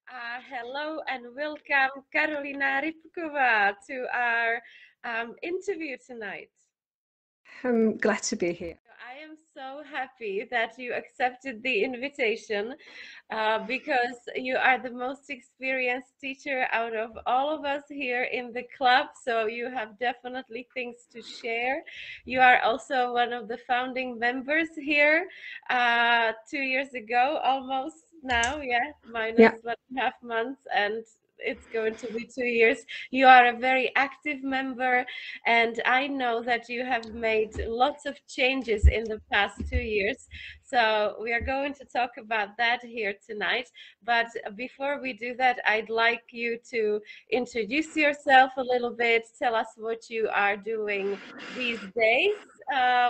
Hello and welcome, Karolína Rybková, to our interview tonight. I'm glad to be here. I am so happy that you accepted the invitation because you are the most experienced teacher out of all of us here in the club. So you have definitely things to share. You are also one of the founding members here 2 years ago, almost now, yeah, minus Yeah. 1.5 months, and it's going to be 2 years. You are a very active member, and I know that you have made lots of changes in the past 2 years. So we are going to talk about that here tonight. But before we do that, I'd like you to introduce yourself a little bit. Tell us what you are doing these days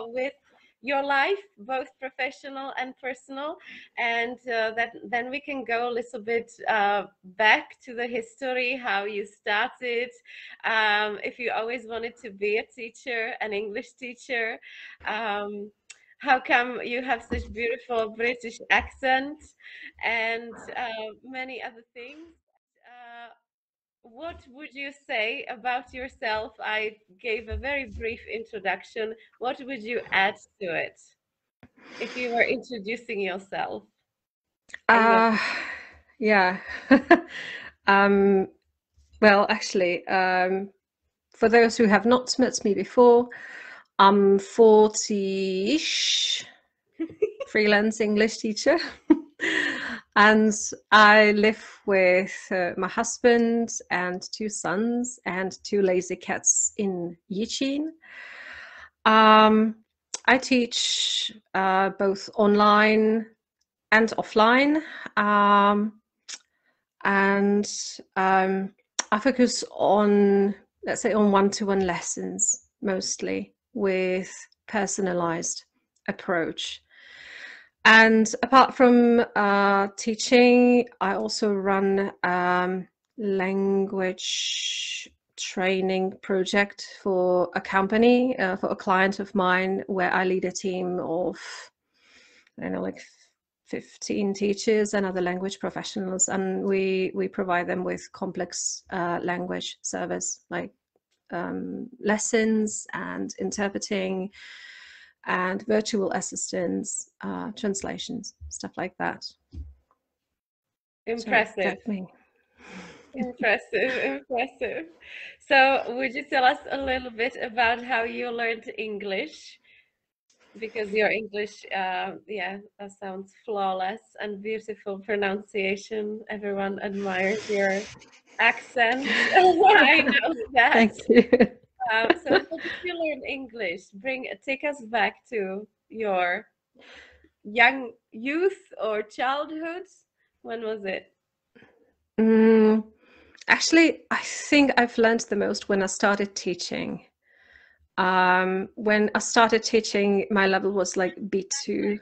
with your life, both professional and personal, and then we can go a little bit back to the history, how you started, if you always wanted to be a teacher, an English teacher, how come you have such beautiful British accent, and many other things. Uh, what would you say about yourself? I gave a very brief introduction. What would you add to it if you were introducing yourself and your Uh, yeah. um, well, actually, for those who have not met me before, I'm 40-ish, freelance English teacher. And I live with my husband and 2 sons and 2 lazy cats in Yichin. I teach both online and offline, and I focus on, let's say, on one-to-one lessons mostly with personalized approach. And apart from teaching, I also run language training project for a company, for a client of mine, where I lead a team of, I don't know, like 15 teachers and other language professionals, and we provide them with complex language service, like lessons and interpreting and virtual assistants, translations, stuff like that. impressive. So that's me. Impressive. So, would you tell us a little bit about how you learned English? Because your English, yeah, that sounds flawless and beautiful pronunciation. Everyone admires your accent. I know that. Thank you. So, how did you learn English? Take us back to your young youth or childhood. When was it? Actually, I think I've learned the most when I started teaching. When I started teaching, my level was like B2,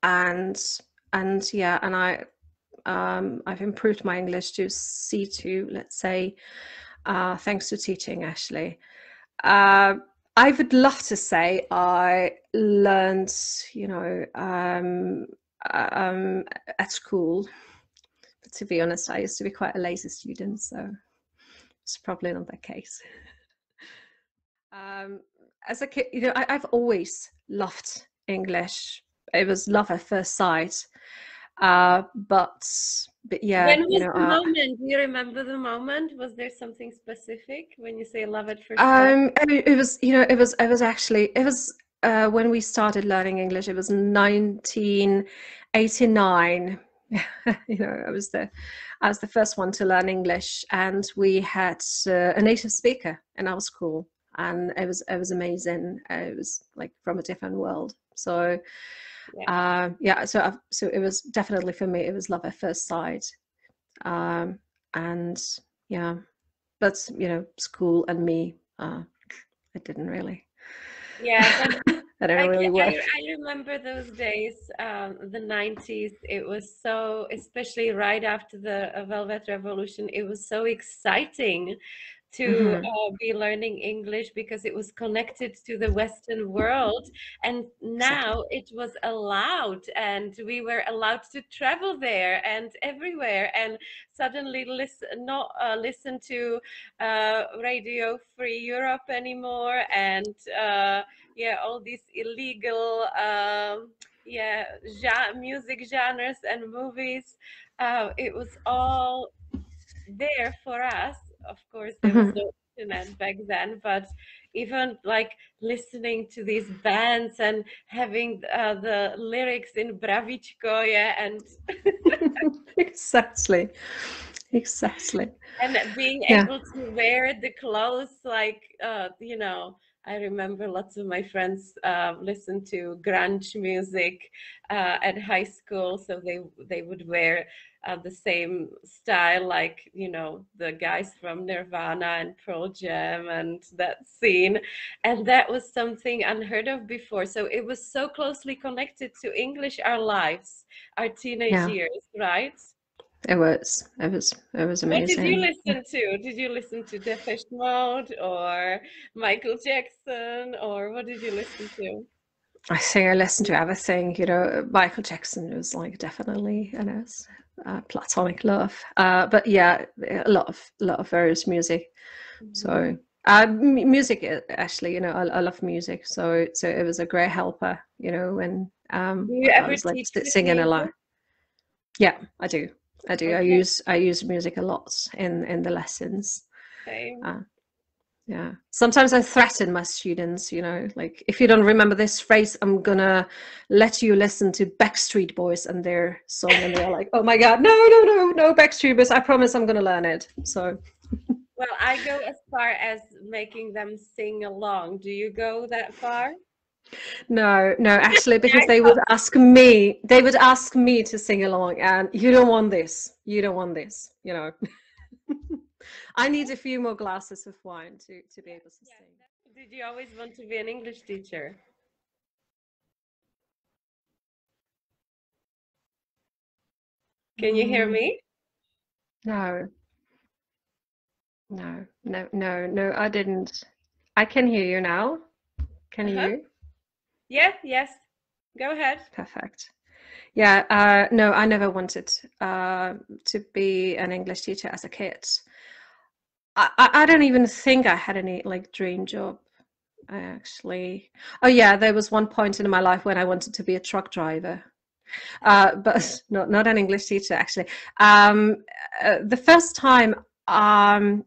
and yeah, and I've improved my English to C2, let's say, thanks to teaching. Actually, I would love to say I learned, at school. But to be honest, I used to be quite a lazy student, so it's probably not the case. As a kid, I've always loved English. It was love at first sight. But yeah, When was the moment? Do you remember the moment? Was there something specific when you say love at first sight? it was actually, when we started learning English, it was 1989. I was the first one to learn English, and we had a native speaker in our school, and it was amazing. It was like from a different world. So yeah, so it was definitely, for me, it was love at first sight. And yeah, but school and me, it didn't really. Yeah, that didn't really work. I remember those days, the 90s. It was so, especially right after the Velvet Revolution, it was so exciting to be learning English because it was connected to the Western world. And Exactly. now it was allowed, and we were allowed to travel there and everywhere. And suddenly not listen to Radio Free Europe anymore, and yeah, all these illegal yeah, music genres and movies. It was all there for us. Of course, there was no internet back then, but even like listening to these bands and having the lyrics in Bravičko, yeah, and Exactly. Exactly. being Yeah. able to wear the clothes like you know, I remember lots of my friends listened to grunge music at high school, so they would wear the same style, like, you know, the guys from Nirvana and Pearl Jam and that scene, and that was something unheard of before. So it was so closely connected to English, our lives, our teenage Yeah. years, right? It was What did you amazing. listen to? Did you listen to Depeche Mode or Michael Jackson, or what did you listen to? I think I listened to everything. Michael Jackson was like definitely, platonic love. But yeah, a lot of various music. Mhm. So music, actually, I love music. So it was a great helper, Do you when I ever was like teach with singing a lot. music? Yeah, I do. I do. I Okay, use I use music a lot in the lessons. same. Uh, yeah. Sometimes I threaten my students, like, if you don't remember this phrase, I'm gonna let you listen to Backstreet Boys and their song, and they're like, "Oh my God, no, no, no, no, Backstreet Boys! I promise I'm gonna learn it." So Well, I go as far as making them sing along. Do you go that far? no, no, actually, because I they would thought, ask me to sing along, and you don't want this. You don't want this. I need a few more glasses of wine to be yeah, able to yeah. sing. Did you always want to be an English teacher? Can you hear Mm, me? no, no, no, no, no, I didn't. I can hear you now. Can Uh-huh. you? Yeah, yes. Go ahead. Perfect. Yeah, no, I never wanted to be an English teacher as a kid. I don't even think I had any like dream job. I actually, oh yeah, there was one point in my life when I wanted to be a truck driver, but not an English teacher actually. Um, the first time I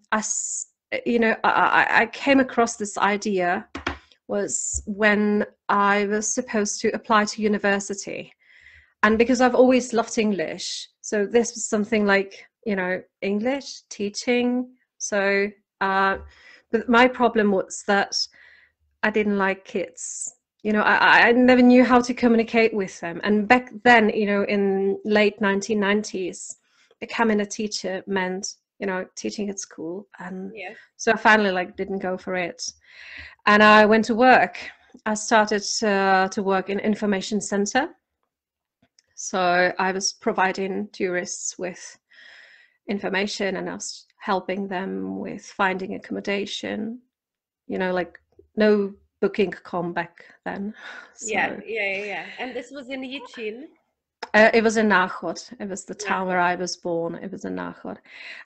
came across this idea was when I was supposed to apply to university. And because I've always loved English, so this was something like, English teaching. So, but my problem was that I didn't like kids. I never knew how to communicate with them. And back then, in late 1990s, becoming a teacher meant, teaching at school. And Yes. so I finally like didn't go for it. And I went to work. I started to work in information center. So I was providing tourists with information, and I was helping them with finding accommodation, like no booking.com back then. Yeah, So yeah, yeah, yeah. And this was in Yichin. it was in Náchod. It was the town where I was born. It was in Náchod.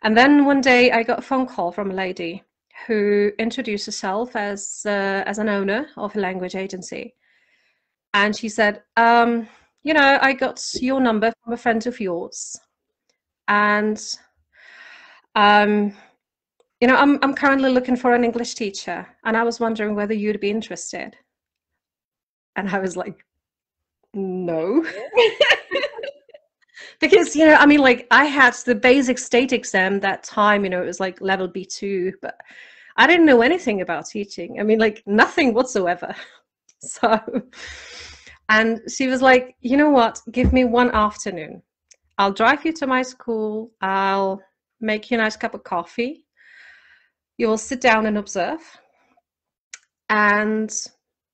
And then one day I got a phone call from a lady who introduced herself as an owner of a language agency. And she said, I got your number from a friend of yours. And um, I'm currently looking for an English teacher, and I was wondering whether you'd be interested. And I was like, no. Because, I mean, like, I had the basic state exam that time, it was like level B2, but I didn't know anything about teaching. I mean, like, nothing whatsoever. So, and she was like, you know what, give me one afternoon. I'll drive you to my school. I'll make you a nice cup of coffee. You will sit down and observe. And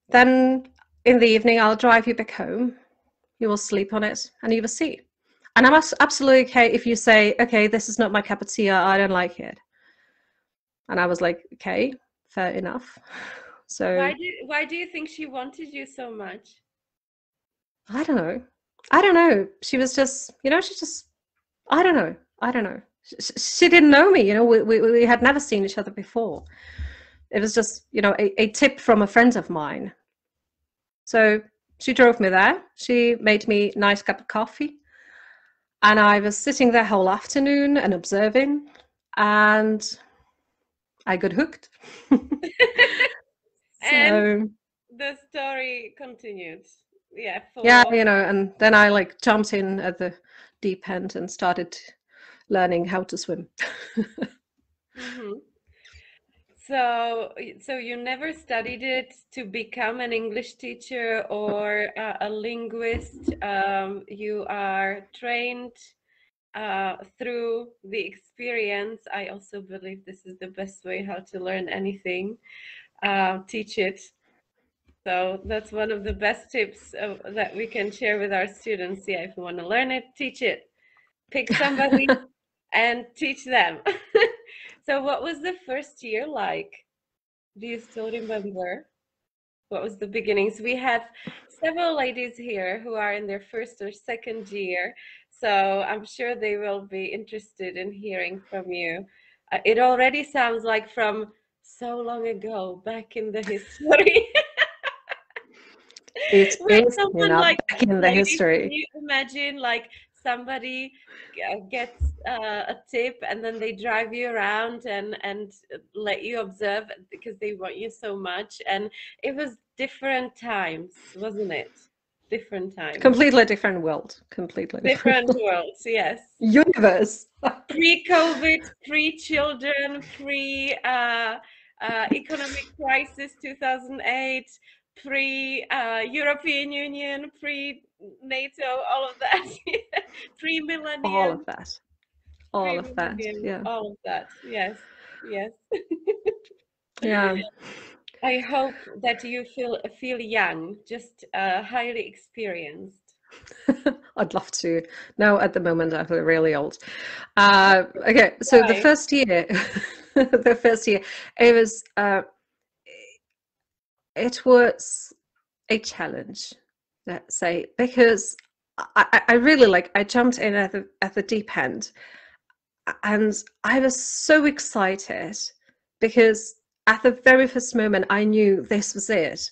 then in the evening, I'll drive you back home. You will sleep on it and you will see. And I'm absolutely okay if you say, okay, this is not my cup of tea, I don't like it. And I was like, okay, fair enough. So Why do you think she wanted you so much? I don't know. I don't know. She was just, she just, I don't know. I don't know. She didn't know me, we had never seen each other before. It was just, a tip from a friend of mine. So she drove me there. She made me a nice cup of coffee. And I was sitting there whole afternoon and observing, and I got hooked. And So the story continued. Yeah, yeah, for and then I like jumped in at the deep end and started learning how to swim. Mhm. So you never studied it to become an English teacher or a linguist. You are trained through the experience. I also believe this is the best way how to learn anything. Teach it. So that's one of the best tips that we can share with our students. Yeah, if you want to learn it, teach it. Pick somebody and teach them. So what was the first year like? Do you still remember? What was the beginnings? We have several ladies here who are in their first or second year, so I'm sure they will be interested in hearing from you. It already sounds like from so long ago, back in the history. It When is, someone like, back in the ladies, can history. you imagine like somebody gets a tip and then they drive you around and let you observe because they want you so much, and it was different times, wasn't it? Different times, Completely different world. Completely different different worlds, yes. universe. Pre-COVID, pre-children, pre-economic crisis 2008, pre-European Union, pre-NATO, all of that. All of Pre-millennium, that. All of that. pre-millennium, Yeah. all of that. Yes, yes. Yeah. I hope that you feel young, just highly experienced. I'd love to. No, at the moment I feel really old. Okay, so the Why? first year, the first year, it was it was a challenge, let's say, because I really I jumped in at the deep end, and I was so excited because at the very first moment I knew this was it.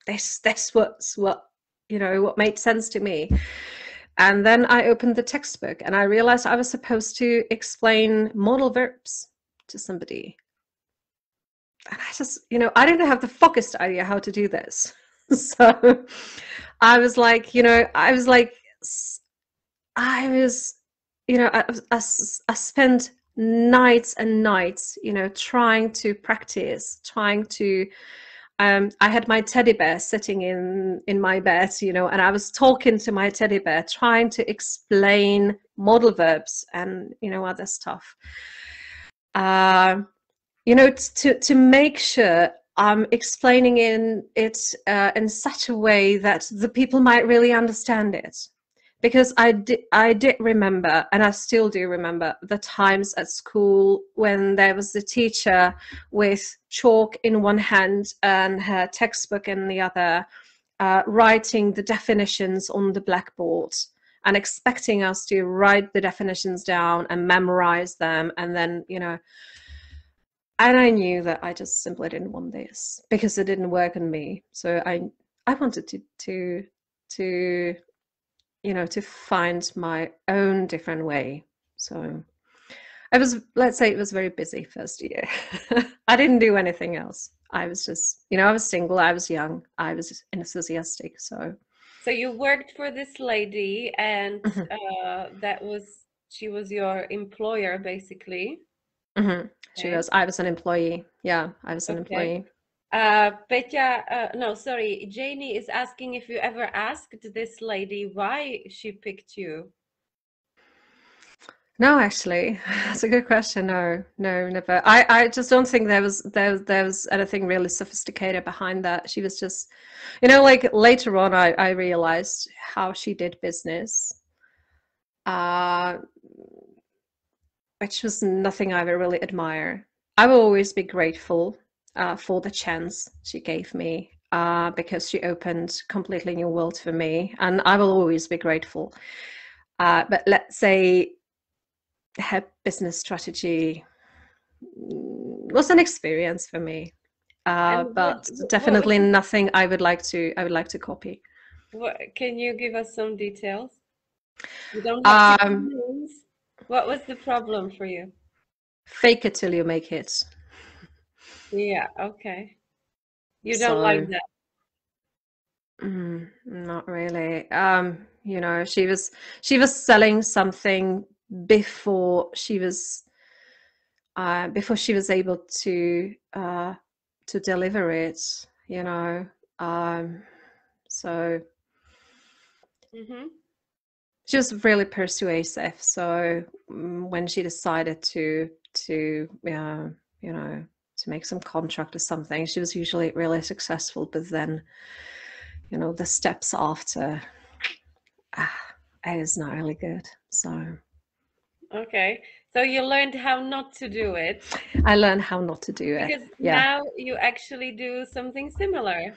This was what made sense to me. And then I opened the textbook and I realized I was supposed to explain modal verbs to somebody. And I just, I didn't have the fuckest idea how to do this. So I was like, I was like, I was, I spent nights and nights, trying to practice, trying to I had my teddy bear sitting in my bed, and I was talking to my teddy bear, trying to explain modal verbs and other stuff. To make sure I'm explaining it in such a way that the people might really understand it. Because I did remember, and I still do remember, the times at school when there was the teacher with chalk in one hand and her textbook in the other, writing the definitions on the blackboard and expecting us to write the definitions down and memorize them. And then, and I knew that I just simply didn't want this because it didn't work on me. So I wanted to to find my own different way. So let's say it was very busy first year. I didn't do anything else. I was just, I was single, I was young, I was enthusiastic. So You worked for this lady, and mhm, she was your employer, basically. mhm. Okay. I was an employee. Yeah, I was an Okay. employee. Petya, no, sorry, Janie is asking if you ever asked this lady why she picked you. No, actually, that's a good question. No, no, never. I just don't think there was anything really sophisticated behind that. She was just, like later on, I realized how she did business, uh, which was nothing I really admire. I will always be grateful for the chance she gave me, because she opened completely new world for me, and I will always be grateful. But let's say her business strategy was an experience for me, And but what was definitely nothing I would like to copy. can you give us some details? You don't have to give names. What was the problem for you? Fake it till you make it. Yeah, okay. You don't like So that. not really. You know, she was selling something before she was able to deliver it, you know. So Mm-hmm. she was really persuasive. So when she decided you know, to make some contract or something, she was usually really successful. But then, you know, the steps after, it is not really good. So Okay. So you learned how not to do it I learned how not to do it. because Yeah. now you actually do something similar.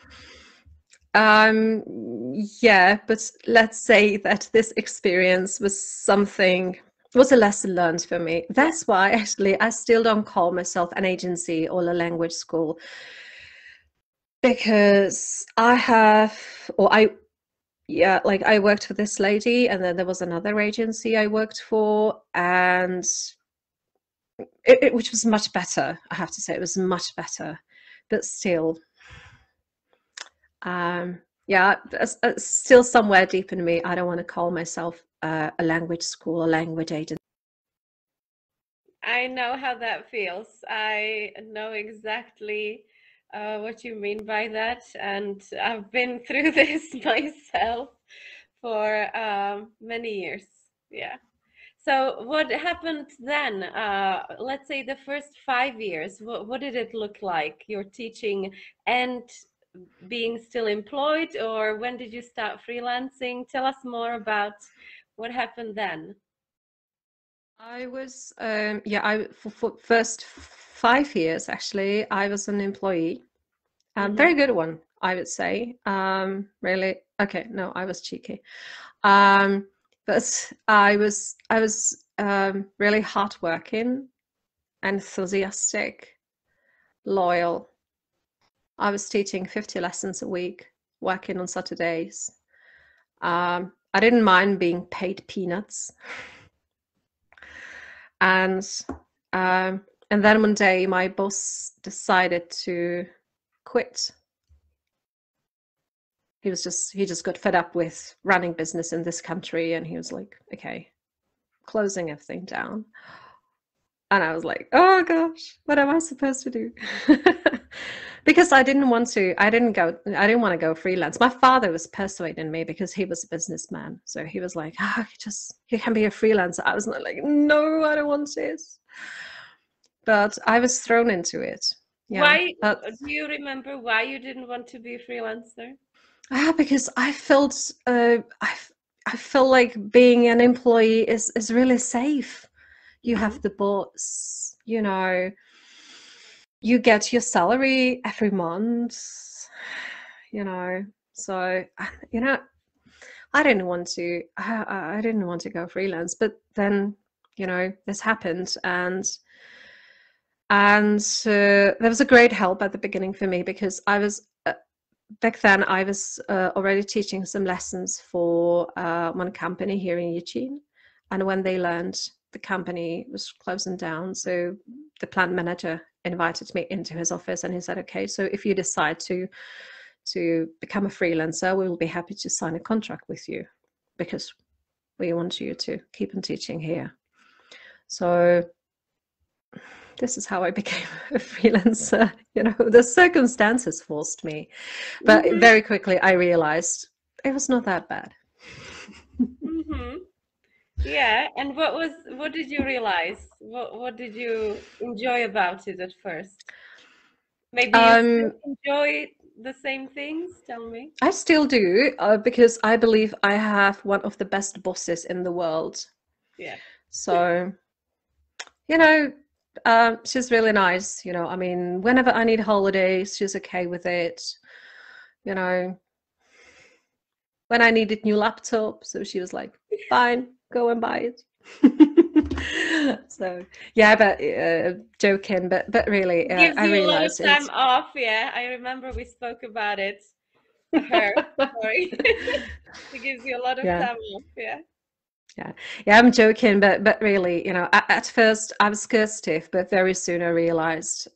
Um, yeah, but let's say that this experience was a lesson learned for me. Yeah. That's why actually I still don't call myself an agency or a language school, because like I worked for this lady, and then there was another agency I worked for, and which was much better. I have to say, it was much better, but still, yeah, still somewhere deep in me, I don't want to call myself a language school, a language agent. I know how that feels. I know exactly what you mean by that, and I've been through this myself for many years. Yeah. So what happened then? Let's say the first 5 years. What did it look like? You're teaching and being still employed, or when did you start freelancing? Tell us more about what happened then. I was, for first 5 years, actually, I was an employee. Mm-hmm. Very good one, I would say. Really, okay, no, I was cheeky. But I was really hardworking, enthusiastic, loyal. I was teaching 50 lessons a week, working on Saturdays. I didn't mind being paid peanuts. And and then one day my boss decided to quit. He just got fed up with running business in this country, and he was like, okay, closing everything down. And I was like, oh gosh, what am I supposed to do? Because I didn't want to go freelance. My father was persuading me because he was a businessman. So he was like, you can be a freelancer. I was not like, no, I don't want this. But I was thrown into it. Yeah. Why But do you remember why you didn't want to be a freelancer? because I feel like being an employee is really safe. You Mm-hmm. have the boss, you know, you get your salary every month, you know. So, you know, I didn't want to go freelance, but then, you know, this happened, and there was a great help at the beginning for me, because I was back then I was already teaching some lessons for one company here in Eugene, and when they learned the company was closing down, so the plant manager invited me into his office, and he said, okay, so if you decide to become a freelancer, we will be happy to sign a contract with you, because we want you to keep on teaching here. So this is how I became a freelancer. You know, the circumstances forced me, but Mm-hmm. very quickly I realized it was not that bad. Mm-hmm. Yeah, and what did you realize? What did you enjoy about it at first? Maybe you still um enjoy the same things? Tell me. I still do, because I believe I have one of the best bosses in the world. Yeah. So, you know, she's really nice, you know. I mean, whenever I need holidays, she's okay with it, you know. When I needed new laptop, so she was like, fine, go and buy it. So yeah, but joking, but really, It gives I you a lot of realized time it's off. Yeah, I remember we spoke about it. Her, sorry. It gives you a lot of yeah. time off. Yeah. Yeah, I'm joking, but really, you know, at first I was scared stiff, but very soon I realized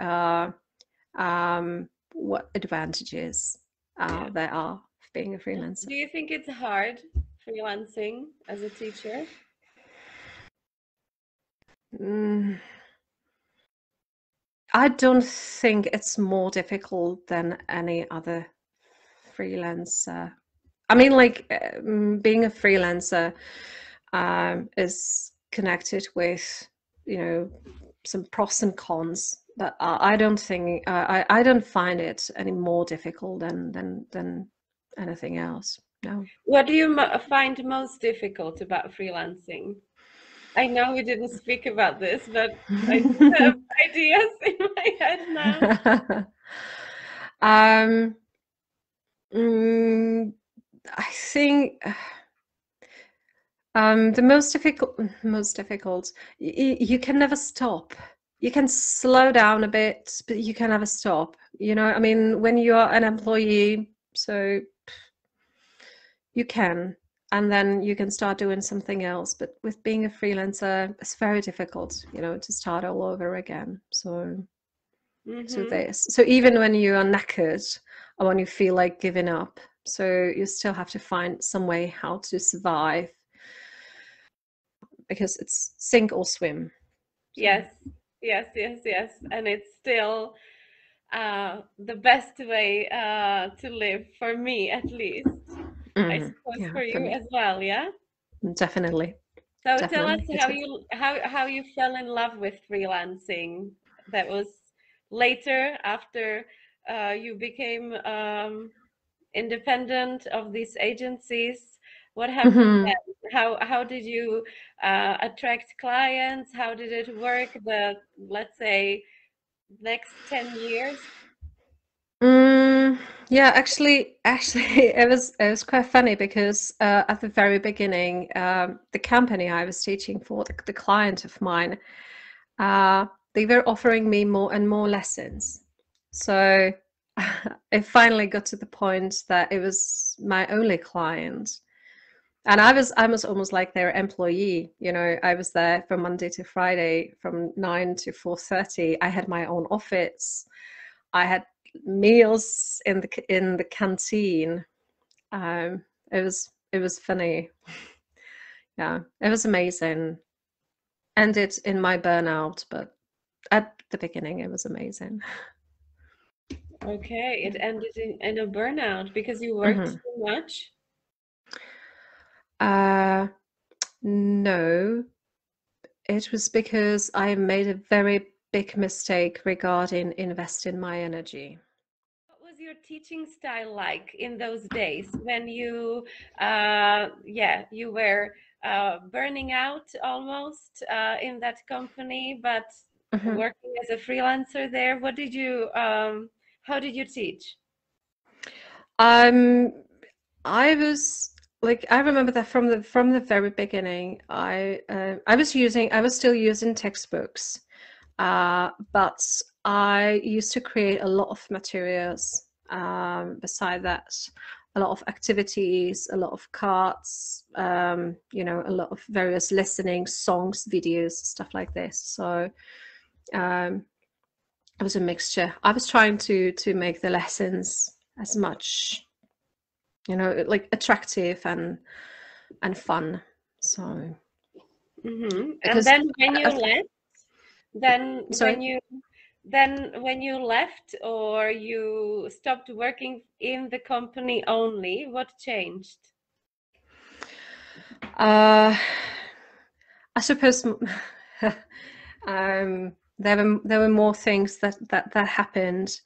what advantages Yeah. there are of being a freelancer. Do you think it's hard freelancing as a teacher? Mm, I don't think it's more difficult than any other freelancer. I mean, like being a freelancer is connected with, you know, some pros and cons. But I don't think I don't find it any more difficult than anything else. No. What do you find most difficult about freelancing? I know we didn't speak about this, but I do have ideas in my head now. um, mm, I think the most difficult, you can never stop. You can slow down a bit, but you can never stop. You know, I mean, when you are an employee, so you can, and then you can start doing something else. But with being a freelancer, it's very difficult, you know, to start all over again. So even when you are knackered or when you feel like giving up, so you still have to find some way how to survive because it's sink or swim. So. Yes, yes. And it's still the best way to live for me, at least. I suppose Yeah, for for you me, as well, yeah? definitely, So tell us definitely. how you fell in love with freelancing. That was later after you became independent of these agencies. What happened Mhm. then? How did you attract clients? How did it work the, let's say, next 10 years? Mm, yeah, actually, it was quite funny because at the very beginning, the company I was teaching for, the client of mine, they were offering me more and more lessons. So it finally got to the point that it was my only client. And I was almost like their employee. You know, I was there from Monday to Friday from 9 to 4:30. I had my own office. I had meals in the canteen. It was funny. Yeah, it was amazing. Ended in my burnout, but at the beginning it was amazing. Okay, it Yeah. ended in a burnout because you worked Mhm. too much. Uh, no, it was because I made a very big mistake regarding investing my energy. What was your teaching style like in those days when you, yeah, you were burning out almost in that company, but Mhm. working as a freelancer there? What did you, how did you teach? Um, I was like I remember that from the very beginning. I was still using textbooks, but I used to create a lot of materials. Beside that, a lot of activities, a lot of cards, you know, a lot of various listening, songs, videos, stuff like this. So um, it was a mixture. I was trying to make the lessons as much, you know, like attractive and fun. So And because then when you left, then sorry. when you left or you stopped working in the company only, what changed? uh I suppose there were more things that happened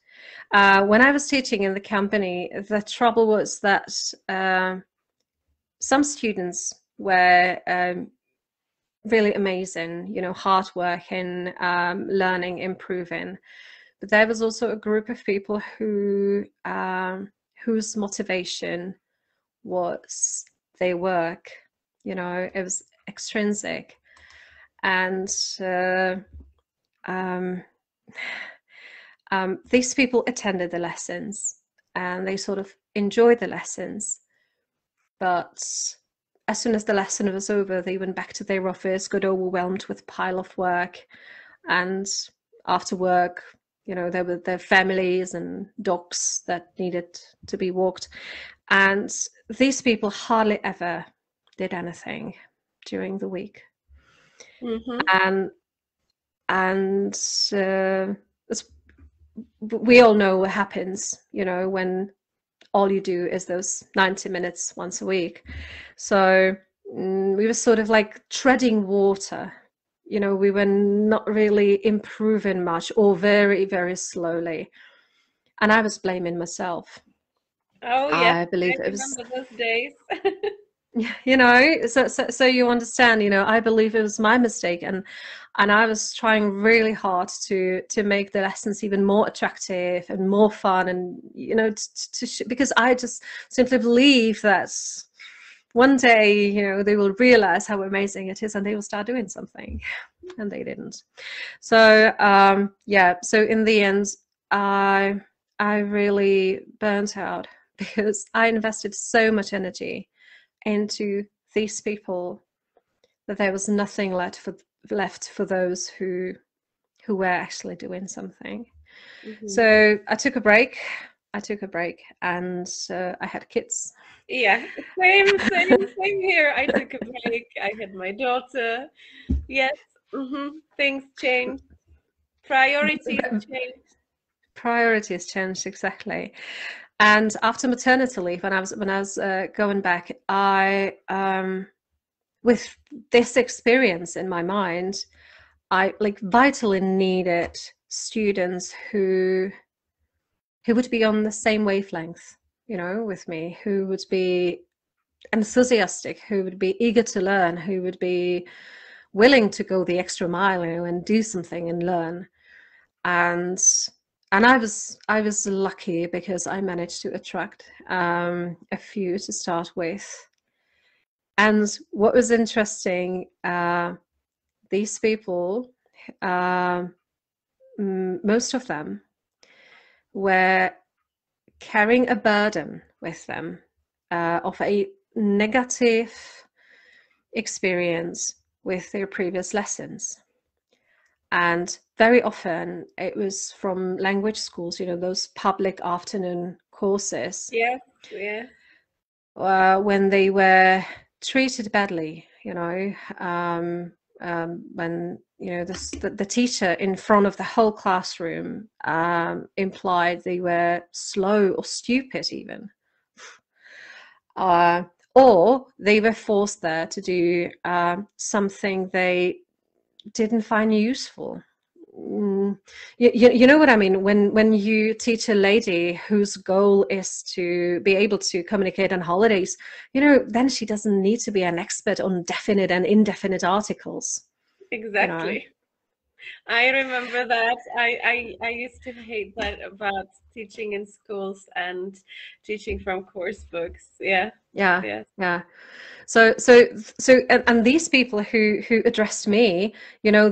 when I was teaching in the company. The trouble was that some students were really amazing, you know, hardworking, learning, improving. But there was also a group of people who whose motivation was their work. You know, it was extrinsic, and um, these people attended the lessons and they sort of enjoyed the lessons, but as soon as the lesson was over, they went back to their office, got overwhelmed with a pile of work, and after work, you know, there were their families and dogs that needed to be walked, and these people hardly ever did anything during the week. Mm-hmm. And we all know what happens, you know, when all you do is those 90 minutes once a week. So we were sort of like treading water. You know, we were not really improving much, or very, very slowly. And I was blaming myself. Oh yes, I believe I it was, remember those days. you know, so you understand, you know, I believe it was my mistake, and I was trying really hard to make the lessons even more attractive and more fun, and you know, because I just simply believe that one day, you know, they will realize how amazing it is and they will start doing something, and they didn't. So yeah, so in the end, I really burnt out because I invested so much energy into these people that there was nothing left for those who were actually doing something. Mm-hmm. So I took a break. And I had kids. Yeah, same here. I took a break. I had my daughter. Yes, things change. Priorities change. Priorities changed, exactly. And after maternity leave, when I was going back, I with this experience in my mind, I like vitally needed students who would be on the same wavelength, you know, with me, who would be enthusiastic, who would be eager to learn, who would be willing to go the extra mile, you know, and do something and learn. And I was lucky because I managed to attract a few to start with. And what was interesting, these people, most of them were carrying a burden with them of a negative experience with their previous lessons. And very often it was from language schools, you know, those public afternoon courses. Yes, yes. When they were treated badly, you know, when, you know, the teacher in front of the whole classroom implied they were slow or stupid even. Or they were forced there to do something they didn't find useful. You know what I mean? When you teach a lady whose goal is to be able to communicate on holidays, you know, then she doesn't need to be an expert on definite and indefinite articles. You know? Exactly. I remember that. I used to hate that about teaching in schools and teaching from course books. Yeah. Yeah, Yeah. yeah. So and these people who addressed me, you know,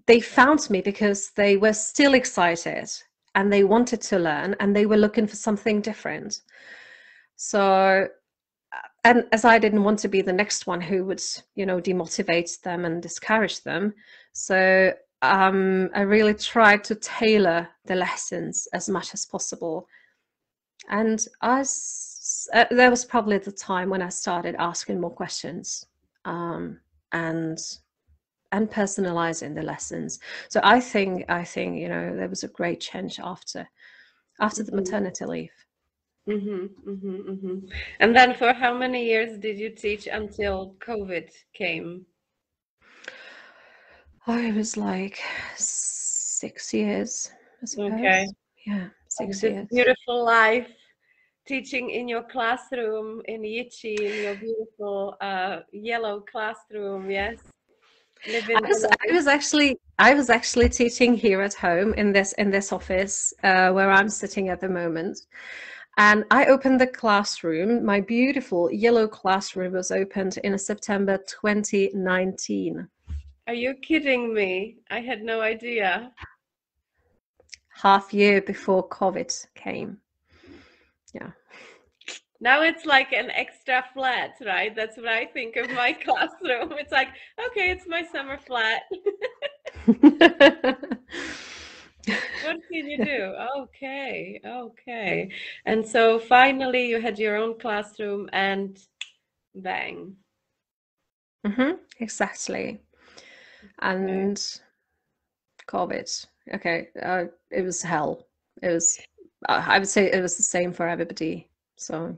they found me because they were still excited and they wanted to learn and they were looking for something different. So, and as I didn't want to be the next one who would, you know, demotivate them and discourage them, so I really tried to tailor the lessons as much as possible. And there was probably the time when I started asking more questions, and personalizing the lessons. So I think you know, there was a great change after the maternity leave. And then for how many years did you teach until COVID came? Oh, it was like 6 years, I Okay. suppose. Yeah, And 6 this years. beautiful life. teaching in your classroom in Yichi, in your beautiful yellow classroom. Yes, living I was I alive. was actually I was actually teaching here at home in this office where I'm sitting at the moment. And I opened the classroom. My beautiful yellow classroom was opened in September 2019, Are you kidding me? I had no idea. half year before COVID came. Yeah. Now it's like an extra flat, right? That's what I think of my classroom. It's like, okay, it's my summer flat. What can you do? Okay, okay. And so finally you had your own classroom and bang. Exactly. Okay. And COVID. Okay, it was hell. It was. I would say it was the same for everybody. So.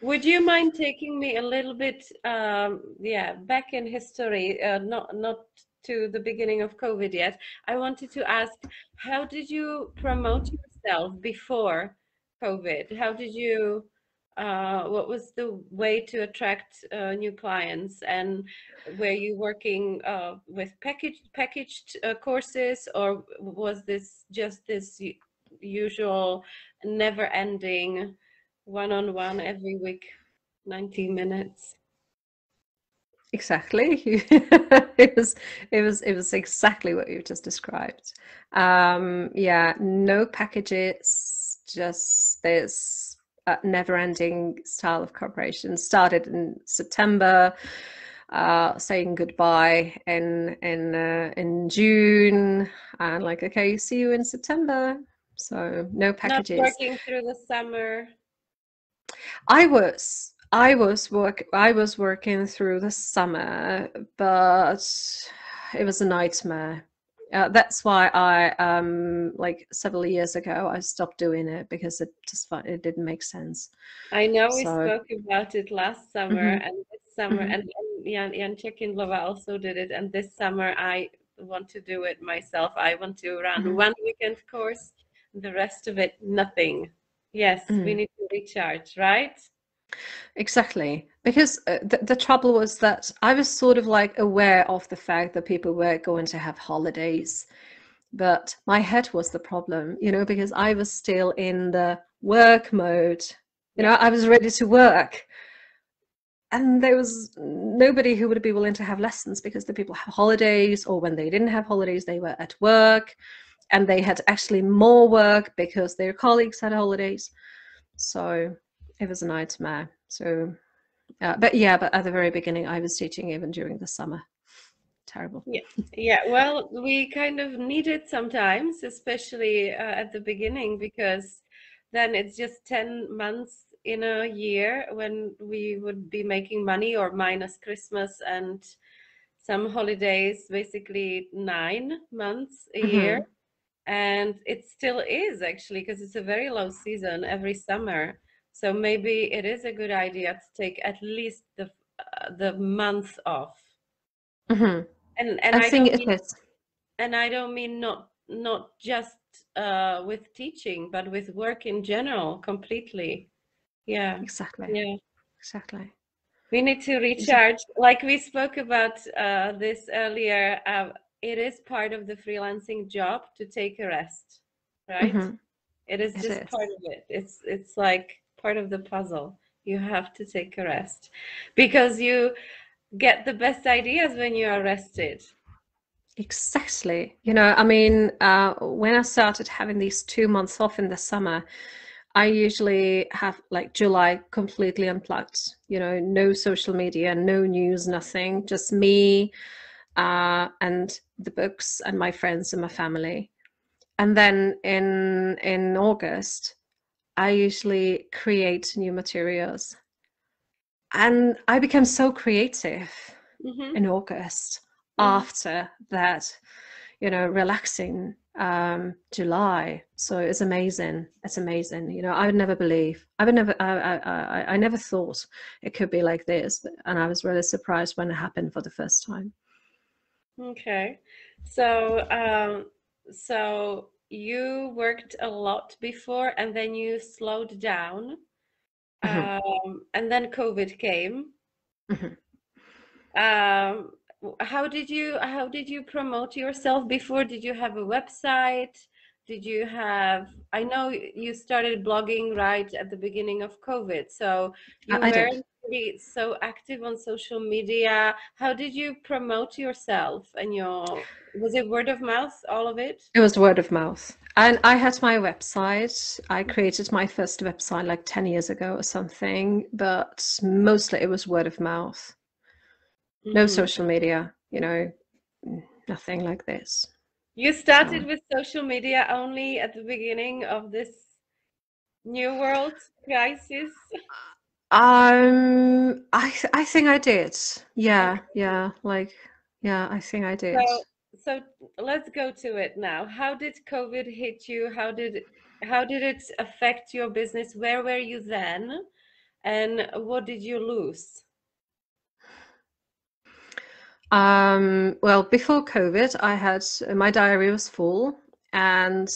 Would you mind taking me a little bit, yeah, back in history, not to the beginning of COVID yet. I wanted to ask, how did you promote yourself before COVID? How did you, what was the way to attract new clients? And were you working with packaged courses, or was this just this usual never-ending one-on-one every week, 90 minutes? Exactly. It was exactly what you just described. Yeah, no packages, just this never-ending style of cooperation. Started in September, saying goodbye in June, and like, okay, see you in September. So no Not packages. working through the summer. I was working through the summer, but it was a nightmare. That's why like several years ago, I stopped doing it because it didn't make sense. I know we So, spoke about it last summer mhm, and this summer, mhm. and Jan Chekinlova also did it. And this summer, I want to do it myself. I want to run Mhm, one weekend course, the rest of it, nothing. Yes, we mhm. need to recharge, right? Exactly. Because the trouble was that I was sort of like aware of the fact that people were going to have holidays, but my head was the problem, because I was still in the work mode. Yeah. I was ready to work. And there was nobody who would be willing to have lessons because the people have holidays, or when they didn't have holidays, they were at work and they had actually more work because their colleagues had holidays. So it was a nightmare. So, but at the very beginning, I was teaching even during the summer. Terrible. Yeah, yeah. Well, we kind of need it sometimes, especially at the beginning, because then it's just 10 months in a year when we would be making money, or minus Christmas and some holidays, basically 9 months a year. Hmm. And it still is actually, because it's a very low season every summer. So maybe it is a good idea to take at least the month off. Hmm. And I I think don't it mean is. and I don't mean not just with teaching, but with work in general, completely. Yeah, Exactly. yeah. Exactly. We need to Exactly. recharge. Like we spoke about this earlier, it is part of the freelancing job to take a rest, right? Hmm. It is It just is. part of it. It's like part of the puzzle. You have to take a rest because you get the best ideas when you are rested. Exactly. I mean, when I started having these 2 months off in the summer, I usually have like July completely unplugged, no social media, no news, nothing, just me, and the books and my friends and my family. And then in August, I usually create new materials. And I became so creative Hmm. in August Hmm. after that, relaxing July. So it's amazing. It's amazing. I would never believe. I would never. I never thought it could be like this, and I was really surprised when it happened for the first time. Okay. So, so you worked a lot before and then you slowed down Mhm. And then COVID came. Mhm. Um, how did you promote yourself before? Did you have a website? Did you have, I know you started blogging right at the beginning of COVID, so you I did. weren't really so active on social media. How did you promote yourself and was it word of mouth, all of it? It was word of mouth. And I had my website. I created my first website like 10 years ago or something, but mostly it was word of mouth. No Mm-hmm. social media, nothing like this. You So started with social media only at the beginning of this new world crisis. I think I did. Yeah, Okay. yeah, like yeah, I think I did. So let's go to it now. How did COVID hit you? How did it affect your business? Where were you then? And what did you lose? Well, before COVID, I had my diary was full, and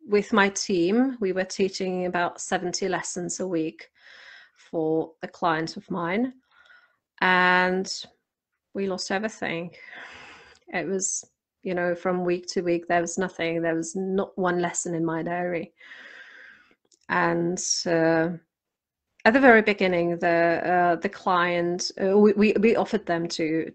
with my team, we were teaching about 70 lessons a week for the clients of mine, and we lost everything. It was, from week to week, there was nothing. There was not one lesson in my diary, and at the very beginning, the client we offered them to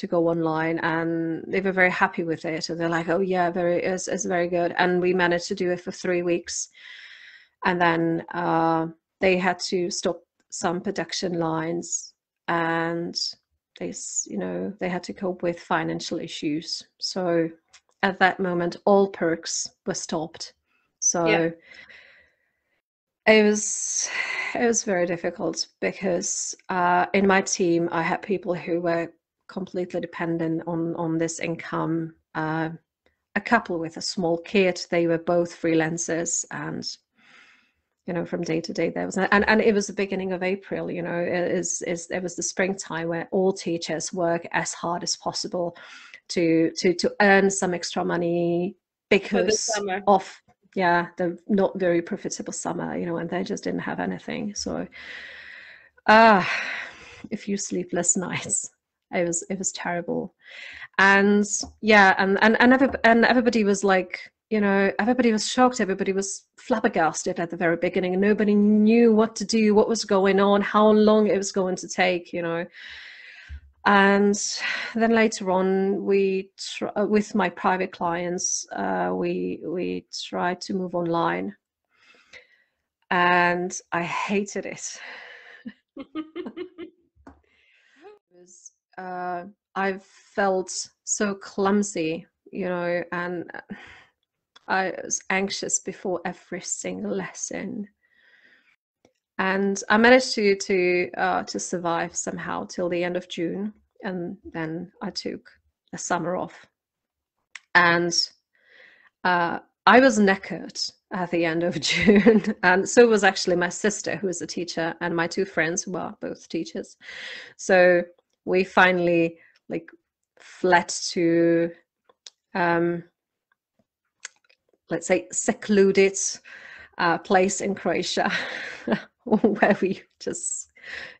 go online, and they were very happy with it. And they're like, "Oh yeah, it's very good." And we managed to do it for 3 weeks, and then they had to stop some production lines, and they had to cope with financial issues. So at that moment, all perks were stopped. Yeah. So it was very difficult because in my team I had people who were completely dependent on this income. A couple with a small kid, they were both freelancers, and from day to day there was and it was the beginning of April. It was the springtime where all teachers work as hard as possible to earn some extra money For the because summer. of the not very profitable summer, and they just didn't have anything. So ah a few sleepless nights. It was terrible. And yeah, and everybody was like, everybody was shocked, everybody was flabbergasted at the very beginning, and nobody knew what to do, what was going on, how long it was going to take. And then later on, with my private clients, we tried to move online, and I hated it. Was I felt so clumsy, and I was anxious before every single lesson. And I managed to survive somehow till the end of June, and then I took the summer off. And I was knackered at the end of June, and so was actually my sister, who is a teacher, and my two friends, who are both teachers. So we finally fled to, let's say, secluded place in Croatia, where we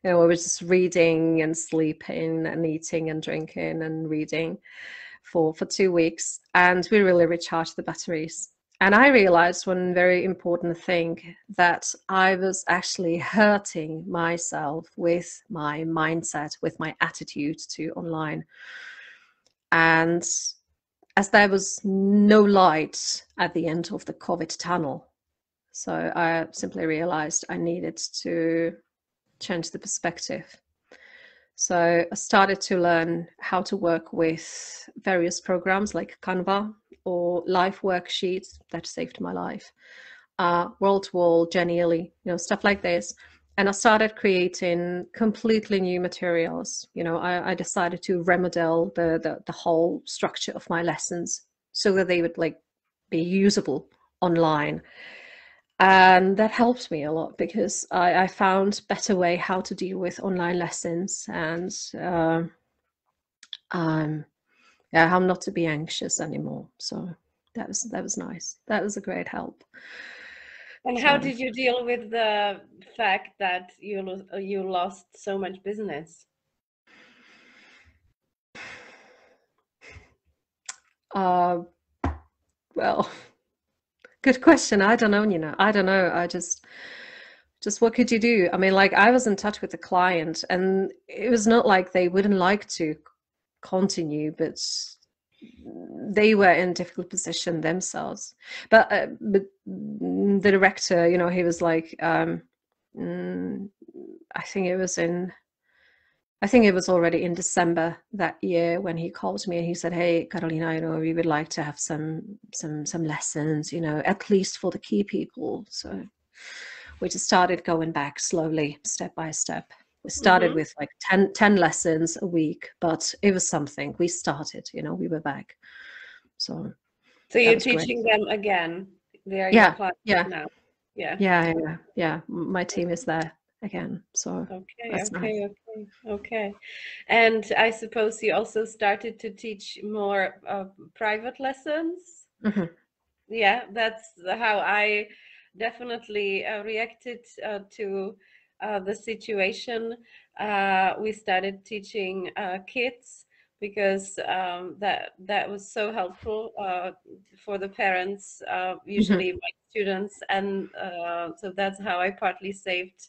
were just reading and sleeping and eating and drinking and reading for 2 weeks, and we really recharged the batteries. And I realized one very important thing, that I was actually hurting myself with my mindset, with my attitude to online. And as there was no light at the end of the COVID tunnel, so I simply realized I needed to change the perspective. So I started to learn how to work with various programs like Canva or life worksheets that saved my life, Wall-to-Wall, Genially, stuff like this. And I started creating completely new materials. I decided to remodel the whole structure of my lessons so that they would be usable online. And that helped me a lot, because I found better way how to deal with online lessons, and how not to be anxious anymore. So that was nice. That was a great help. And how So did you deal with the fact that you lost so much business? well, good question. I don't know, I don't know. I just what could you do? I mean, like, I was in touch with the client, and it was not like they wouldn't like to continue, but they were in a difficult position themselves. But the director, he was like, I think it was already in December that year when he called me and he said, "Hey, Karolina, we would like to have some lessons, at least for the key people." So we just started going back slowly, step by step. We started with like 10 lessons a week, but it was something. We started, we were back. So you're teaching them again. They are your clients now. Yeah. My team is there again. So okay. And I suppose you also started to teach more private lessons. Yeah, that's how I definitely reacted to the situation. We started teaching kids because that was so helpful for the parents, usually my students, and so that's how I partly saved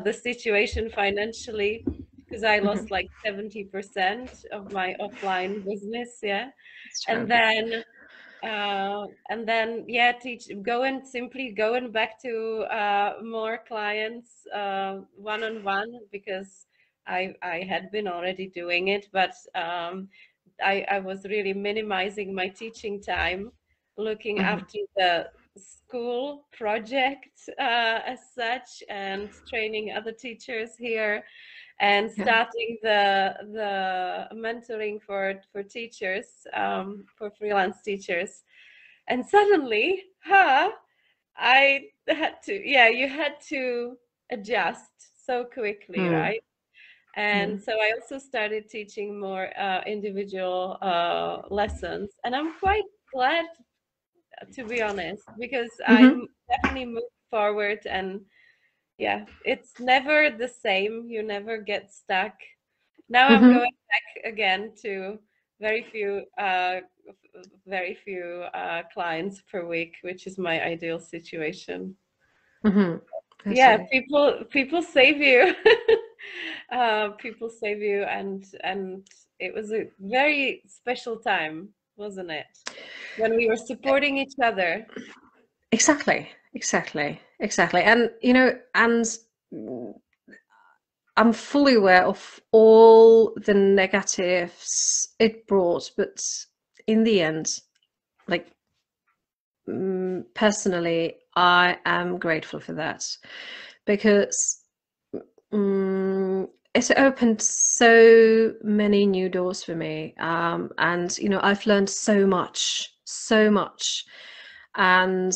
the situation financially, because I lost like 70% of my offline business. Yeah, and then simply going back to more clients one-on-one, because I had been already doing it, but I was really minimizing my teaching time, looking after the school project as such, and training other teachers here, and starting the mentoring for teachers, for freelance teachers. And suddenly, I had to, you had to adjust so quickly, right? And so I also started teaching more individual lessons, and I'm quite glad, to be honest, because I definitely moved forward. And yeah, it's never the same. You never get stuck. Now I'm going back again to very few clients per week, which is my ideal situation. Yeah, people save you. People save you, and it was a very special time, wasn't it? When we were supporting each other. Exactly. And and I'm fully aware of all the negatives it brought, but in the end, like, personally, I am grateful for that, because it opened so many new doors for me, and I've learned so much, and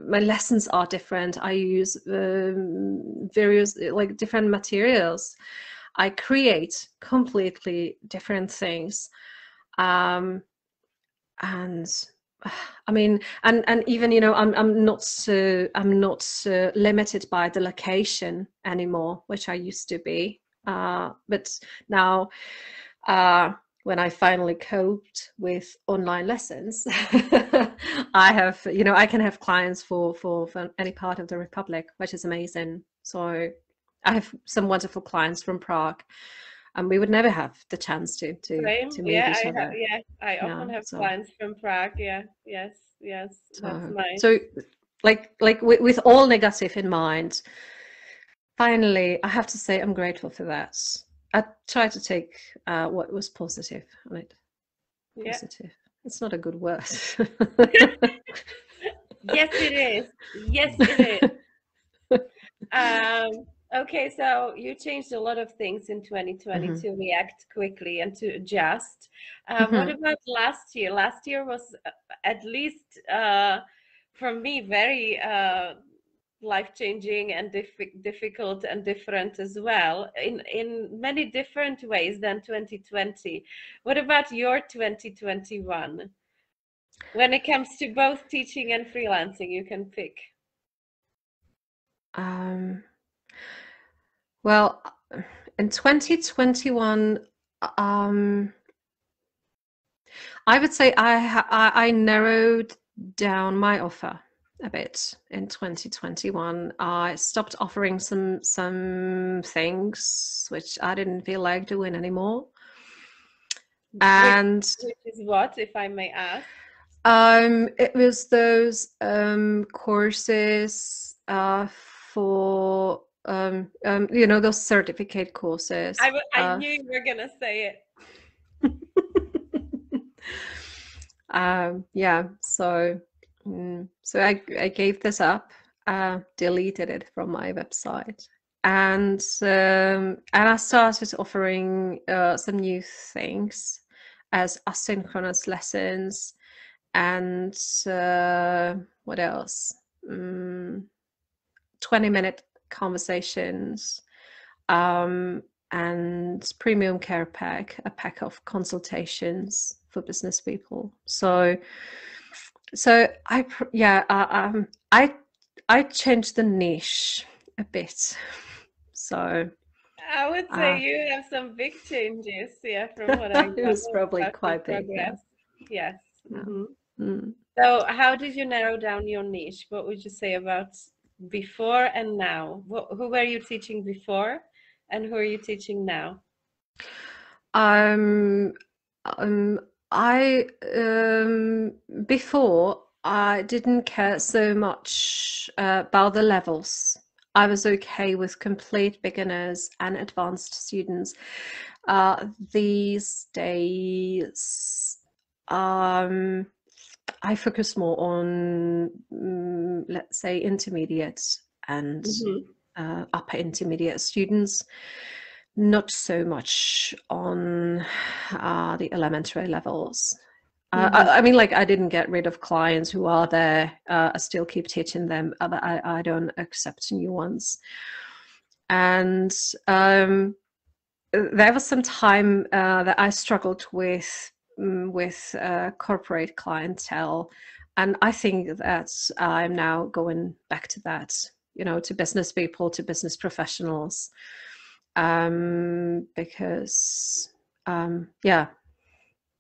my lessons are different. I use various, like, different materials. I create completely different things, and I mean, and even, I'm not limited by the location anymore, which I used to be. But now, when I finally coped with online lessons, I have, I can have clients for any part of the Republic, which is amazing. So I have some wonderful clients from Prague, and we would never have the chance to meet each other. I often have clients from Prague. Yes, that's nice. So like with all negative in mind, finally, I have to say I'm grateful for that. I try to take what was positive on it. Positive. It's not a good word. Yes, it is. Okay, so you changed a lot of things in 2020 to react quickly and to adjust. What about last year? Last year was, at least for me, very life-changing and difficult and different as well, in many different ways than 2020. What about your 2021? When it comes to both teaching and freelancing, you can pick. Well, in 2021, I would say I narrowed down my offer a bit in 2021. I stopped offering some things which I didn't feel like doing anymore. And which is what, if I may ask? it was those courses for you know, those certificate courses. I knew you were gonna say it. Yeah, so I gave this up, deleted it from my website, and I started offering some new things as asynchronous lessons, and what else? 20-minute conversations, and premium care pack, a pack of consultations for business people. So I changed the niche a bit. So I would say you have some big changes, yeah, from what I it was gather probably about your quite big, yeah. progress. Yes. Yeah. Mm. So how did you narrow down your niche? What would you say about before and now? Who were you teaching before, and who are you teaching now? I before I didn't care so much about the levels. I was okay with complete beginners and advanced students. These days, I focus more on, let's say, intermediate and upper intermediate students, not so much on the elementary levels. I mean, like, I didn't get rid of clients who are there. I still keep teaching them, but I don't accept new ones. And there was some time that I struggled with corporate clientele, and I think that I'm now going back to that, you know, to business people, to business professionals, because yeah,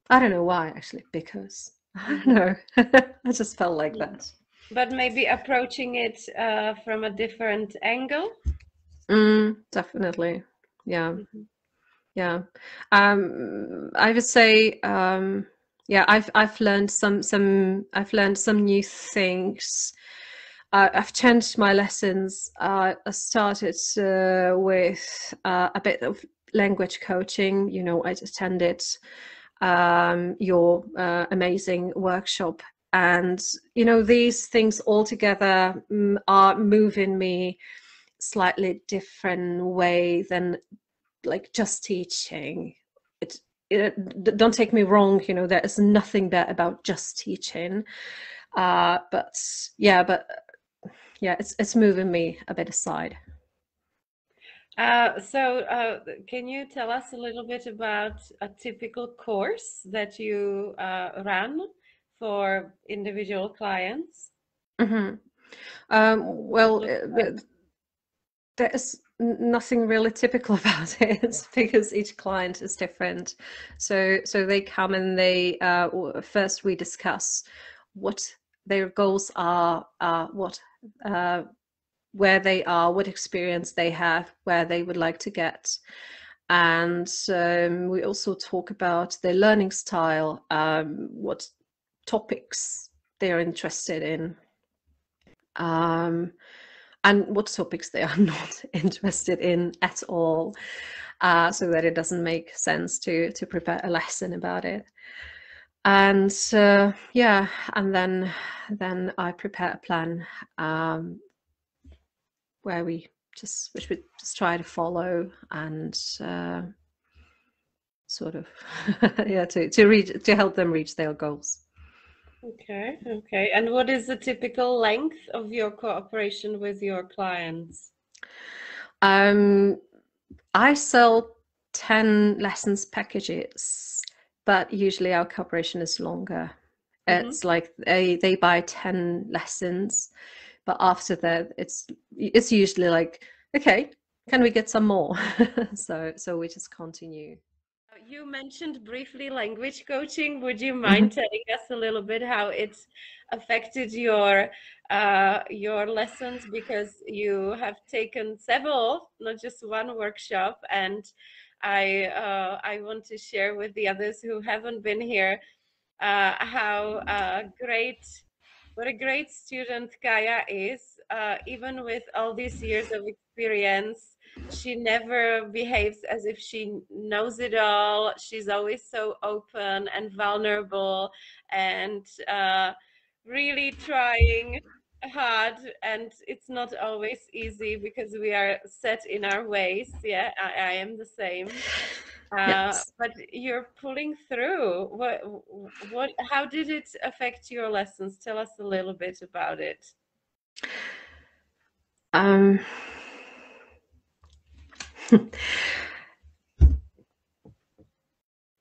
I don't know why actually, because I don't know, I just felt like that. But maybe approaching it from a different angle. Definitely, yeah. Yeah, I would say, yeah, I've learned I've learned some new things. I've changed my lessons. I started with a bit of language coaching. You know, I attended your amazing workshop, and you know, these things all together are moving me slightly different way than like just teaching. Don't take me wrong, you know, there is nothing bad about just teaching, but yeah, it's moving me a bit aside. Can you tell us a little bit about a typical course that you ran for individual clients? Well, there is nothing really typical about it because each client is different. So they come and they first we discuss what their goals are, what where they are, what experience they have, where they would like to get. And we also talk about their learning style, what topics they're interested in, and what topics they are not interested in at all, so that it doesn't make sense to prepare a lesson about it. And yeah, and then I prepare a plan, where we just try to follow and sort of yeah, to help them reach their goals. Okay, okay. And what is the typical length of your cooperation with your clients? I sell 10 lessons packages, but usually our cooperation is longer. It's like they buy 10 lessons, but after that it's usually like, okay, can we get some more? So we just continue. You mentioned briefly language coaching. Would you mind telling us a little bit how it's affected your lessons? Because you have taken several, not just one workshop, and I want to share with the others who haven't been here how great, what a great student Kaya is. Even with all these years of experience, she never behaves as if she knows it all. She's always so open and vulnerable, and really trying hard. And it's not always easy because we are set in our ways. Yeah, I am the same. Yes. But you're pulling through. How did it affect your lessons? Tell us a little bit about it.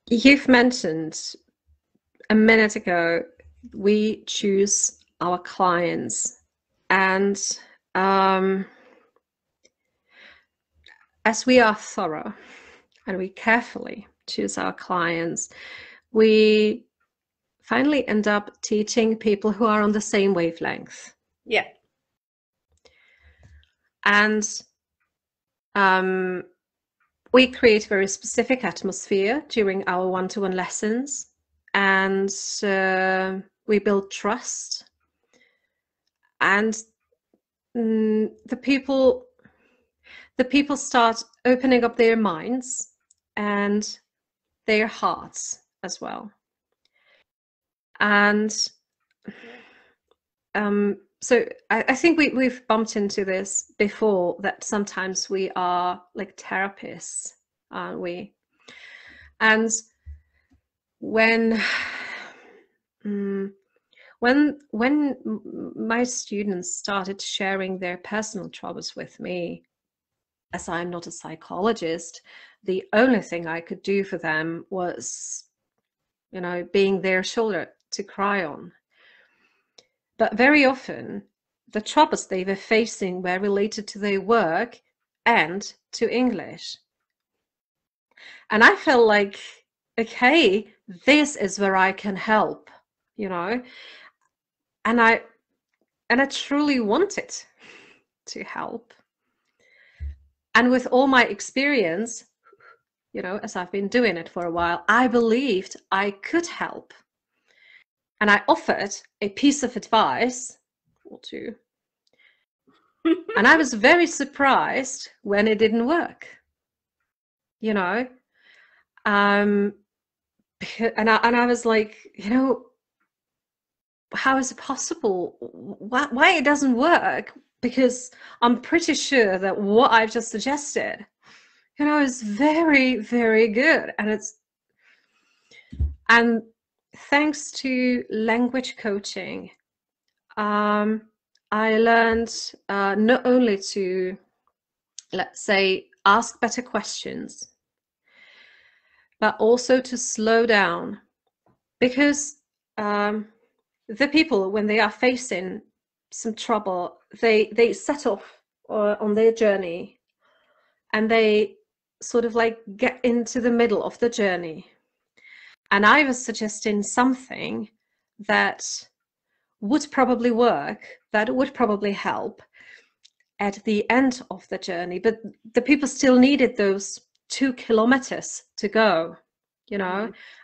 You've mentioned a minute ago, we choose our clients, and as we are thorough and we carefully choose our clients, we finally end up teaching people who are on the same wavelength. Yeah. And we create very specific atmosphere during our one-to-one lessons, and we build trust. And the people start opening up their minds and their hearts as well. And so I think we've bumped into this before, that sometimes we are like therapists, aren't we? And when my students started sharing their personal troubles with me, as I'm not a psychologist, the only thing I could do for them was, being their shoulder to cry on. But very often, the troubles they were facing were related to their work and to English. And I felt like, okay, this is where I can help, and I truly wanted to help. And with all my experience, as I've been doing it for a while, I believed I could help. And I offered a piece of advice or two. And I was very surprised when it didn't work, and I was like, how is it possible? Why it doesn't work? Because I'm pretty sure that what I've just suggested, is very, very good. And thanks to language coaching, I learned not only to, let's say, ask better questions, but also to slow down. Because the people, when they are facing some trouble, they set off on their journey, and they sort of like get into the middle of the journey. And I was suggesting something that would probably work, that would probably help at the end of the journey, but the people still needed those 2 kilometers to go,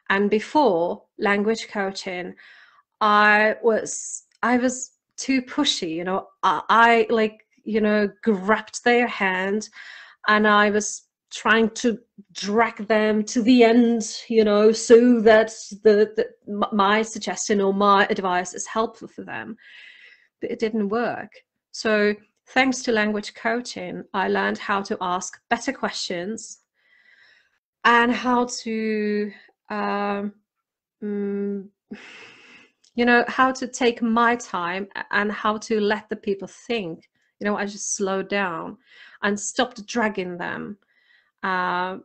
And before language coaching, I was too pushy, I grabbed their hand, and I was trying to drag them to the end, so that my suggestion or my advice is helpful for them. But it didn't work. So thanks to language coaching, I learned how to ask better questions, and how to how to take my time, and how to let the people think. I just slowed down and stopped dragging them and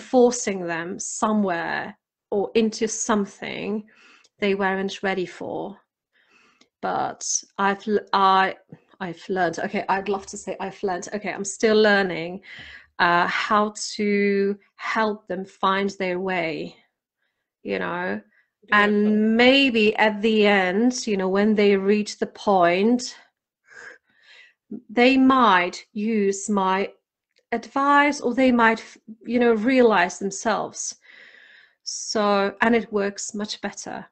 forcing them somewhere or into something, they weren't ready for. But I've learned, okay, I'd love to say I've learned, okay, I'm still learning how to help them find their way, you know. Beautiful. And maybe at the end, you know, when they reach the point, they might use my advice, or they might, you know, realize themselves. So, and it works much better,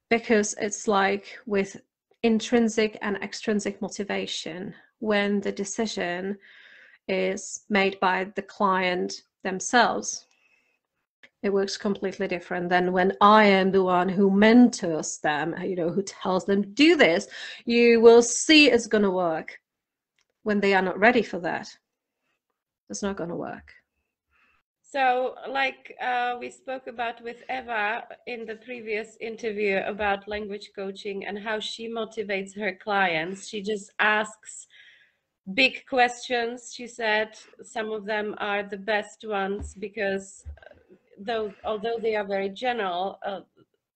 because it's like with intrinsic and extrinsic motivation, when the decision is made by the client themselves, it works completely different than when I am the one who mentors them, you know, who tells them, do this, you will see it's going to work. When they are not ready for that, it's not going to work. So, like we spoke about with Eva in the previous interview about language coaching and how she motivates her clients, she just asks big questions. She said some of them are the best ones because although they are very general,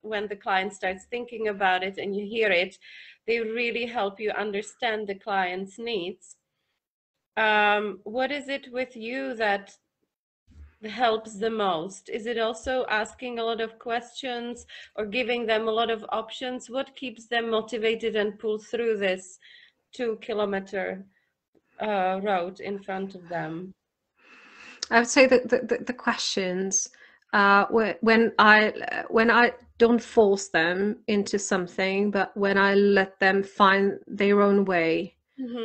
when the client starts thinking about it and you hear it, they really help you understand the client's needs. What is it with you that helps the most? Is it also asking a lot of questions or giving them a lot of options? What keeps them motivated and pull through this 2-kilometer road in front of them? I would say that the questions, when I don't force them into something, but when I let them find their own way.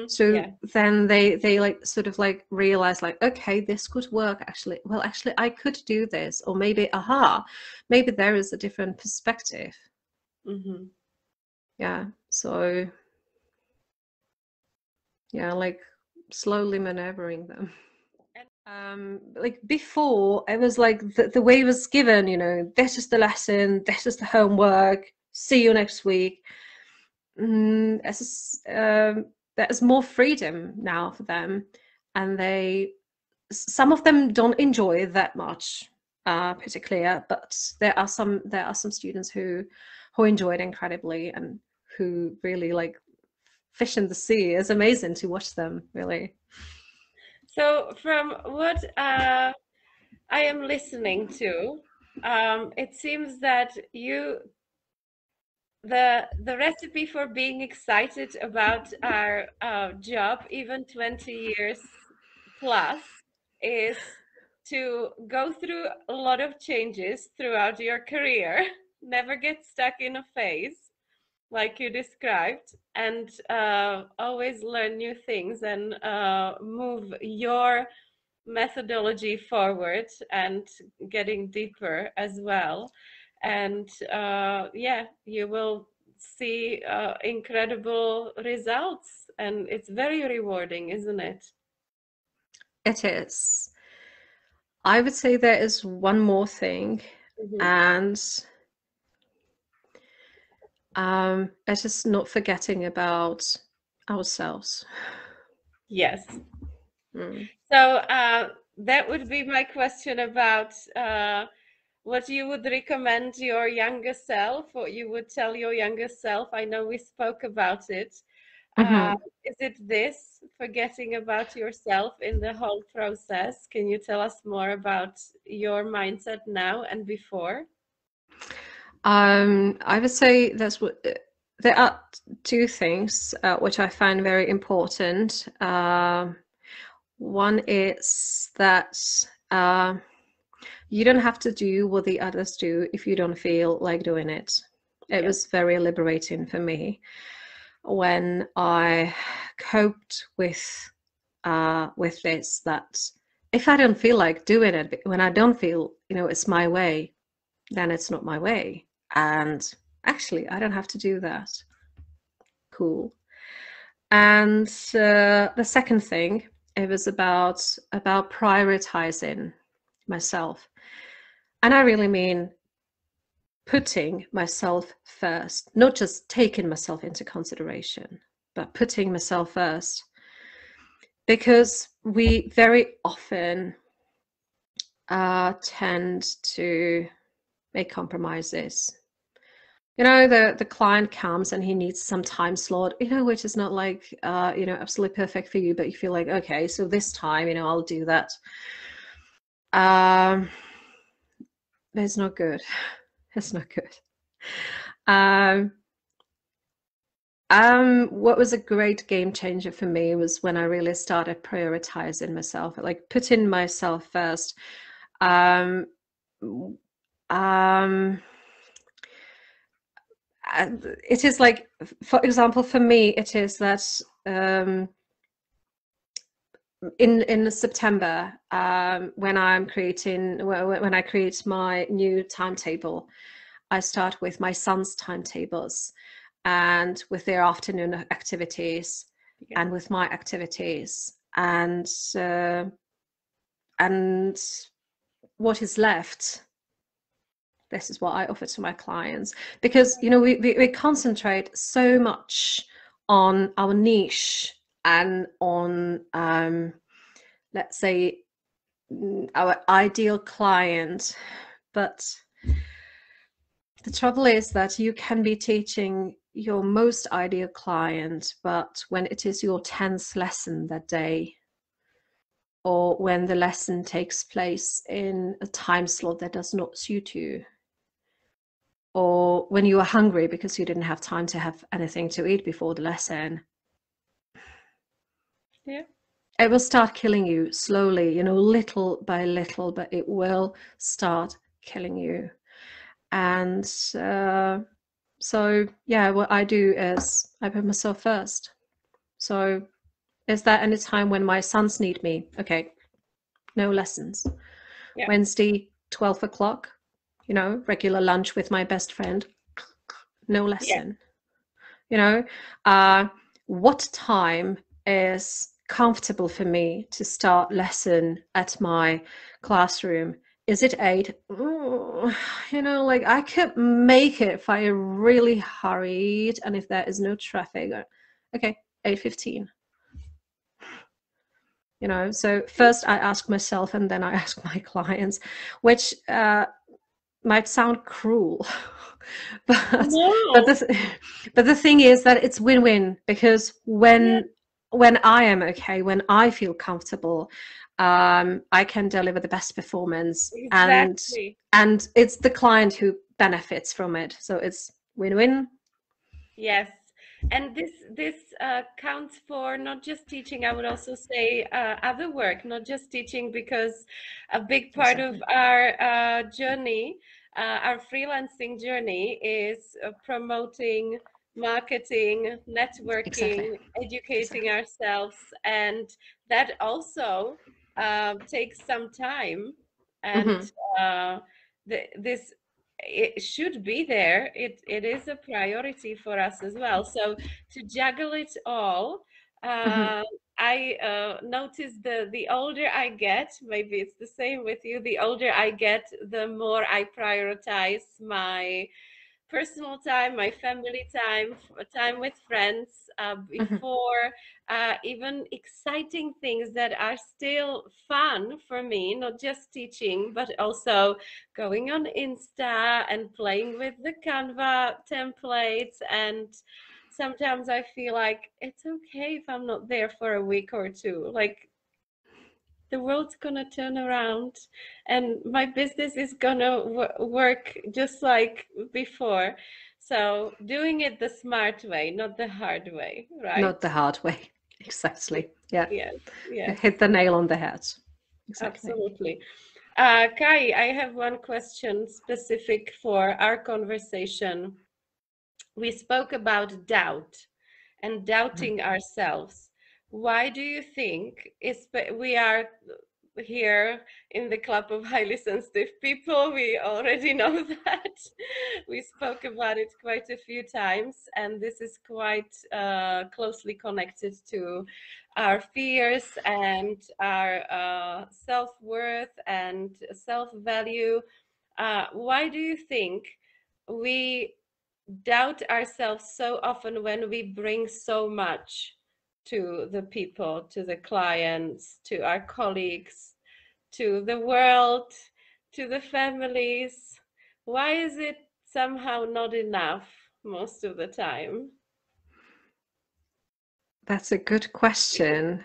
So Yeah. then they like sort of like realize, like, okay, this could work actually. Well, actually I could do this, or maybe, aha, maybe there is a different perspective. Yeah. So yeah, like slowly maneuvering them. Like before, it was like the way was given, you know, this is the lesson, this is the homework, see you next week. There's more freedom now for them, and some of them don't enjoy it that much, particularly, but there are some students who enjoy it incredibly, and who really like fish in the sea. It's amazing to watch them, really. So from what I am listening to, it seems that the recipe for being excited about our job, even 20 years plus, is to go through a lot of changes throughout your career, never get stuck in a phase like you described, and always learn new things and move your methodology forward and getting deeper as well. And yeah, you will see incredible results, and it's very rewarding, isn't it? It is. I would say there is one more thing, and it's just not forgetting about ourselves. Yes. Mm. So that would be my question about what you would recommend your younger self, what you would tell your younger self. I know we spoke about it. Is it this, forgetting about yourself in the whole process? Can you tell us more about your mindset now and before? I would say there are two things which I find very important. One is that you don't have to do what the others do if you don't feel like doing it. It was very liberating for me when I coped with this, that if I don't feel like doing it, when I don't feel, you know, it's my way, then it's not my way. And actually, I don't have to do that. Cool. And the second thing, it was about prioritizing myself. And I really mean putting myself first, not just taking myself into consideration, but putting myself first. Because we very often tend to make compromises. you know, the client comes and he needs some time slot, you know, which is not like, you know, absolutely perfect for you, but you feel like, okay, so this time, you know, I'll do that. It's not good. It's not good. What was a great game changer for me was when I really started prioritizing myself, like putting myself first. Um, um, it is like, for example, for me, it is that in September, when I'm creating, when I create my new timetable, I start with my son's timetables and with their afternoon activities and with my activities, and what is left, this is what I offer to my clients, because you know we concentrate so much on our niche and on let's say our ideal client, but the trouble is that you can be teaching your most ideal client, but when it is your 10th lesson that day, or when the lesson takes place in a time slot that does not suit you, or when you are hungry because you didn't have time to have anything to eat before the lesson, Yeah. it will start killing you slowly, you know, little by little, but it will start killing you. And so yeah, what I do is I put myself first. So is there any time when my sons need me? Okay, no lessons. Yeah. Wednesday, 12 o'clock, you know, regular lunch with my best friend, no lesson. You know, what time is comfortable for me to start lesson at my classroom? Is it 8? You know, like I could make it if I really hurried and if there is no traffic. Okay, 8:15. You know, so first I ask myself and then I ask my clients, which might sound cruel, but No. but the thing is that it's win-win, because Yeah, when I am okay, when I feel comfortable, I can deliver the best performance, exactly. and it's the client who benefits from it. So it's win-win. Yes. And this counts for not just teaching, I would also say other work, not just teaching, because a big part of Exactly. our journey, our freelancing journey, is promoting, marketing, Exactly. networking, educating Exactly. ourselves, and that also takes some time. And Hmm. this it should be there. It is a priority for us as well. So to juggle it all, Hmm. uh, I notice the older I get, maybe it's the same with you. The older I get, the more I prioritize my personal time, my family time, time with friends, Hmm. before even exciting things that are still fun for me, not just teaching, but also going on Insta and playing with the Canva templates. And sometimes I feel like it's okay if I'm not there for a week or two. Like, the world's gonna turn around and my business is gonna work just like before. So doing it the smart way, not the hard way, right? Not the hard way. Exactly. Yeah. Yes, You yes, hit the nail on the head. Exactly. absolutely. Kai, I have one question specific for our conversation. We spoke about doubt and Mhm. doubting ourselves. Why do you think we are here in the club of highly sensitive people? We already know that. We spoke about it quite a few times, and this is quite closely connected to our fears and our self-worth and self-value. Why do you think we doubt ourselves so often when we bring so much to the people, to the clients, to our colleagues, to the world, to the families? Why is it somehow not enough most of the time? That's a good question.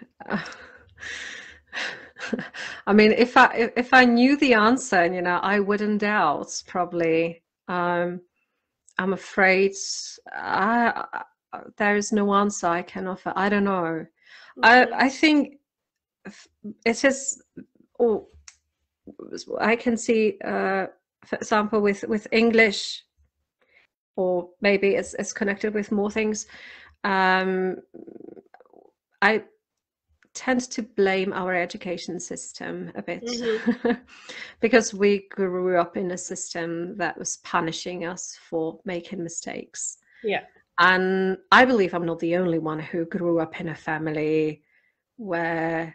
I mean, if I knew the answer, you know, I wouldn't doubt, probably. I'm afraid there is no answer I can offer. I don't know. I think it is. Oh, I can see, for example, with English, or maybe it's connected with more things. I tend to blame our education system a bit because we grew up in a system that was punishing us for making mistakes. Yeah. And I believe I'm not the only one who grew up in a family where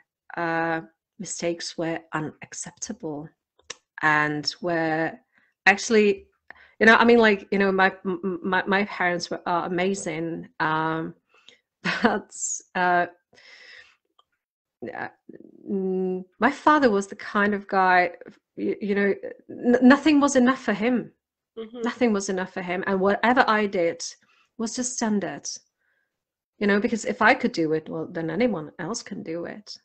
mistakes were unacceptable, and where actually, you know, I mean, like, you know, my parents are amazing, but my father was the kind of guy, you know, nothing was enough for him. Nothing was enough for him, and whatever I did was just standard, you know, because if I could do it, well, then anyone else can do it,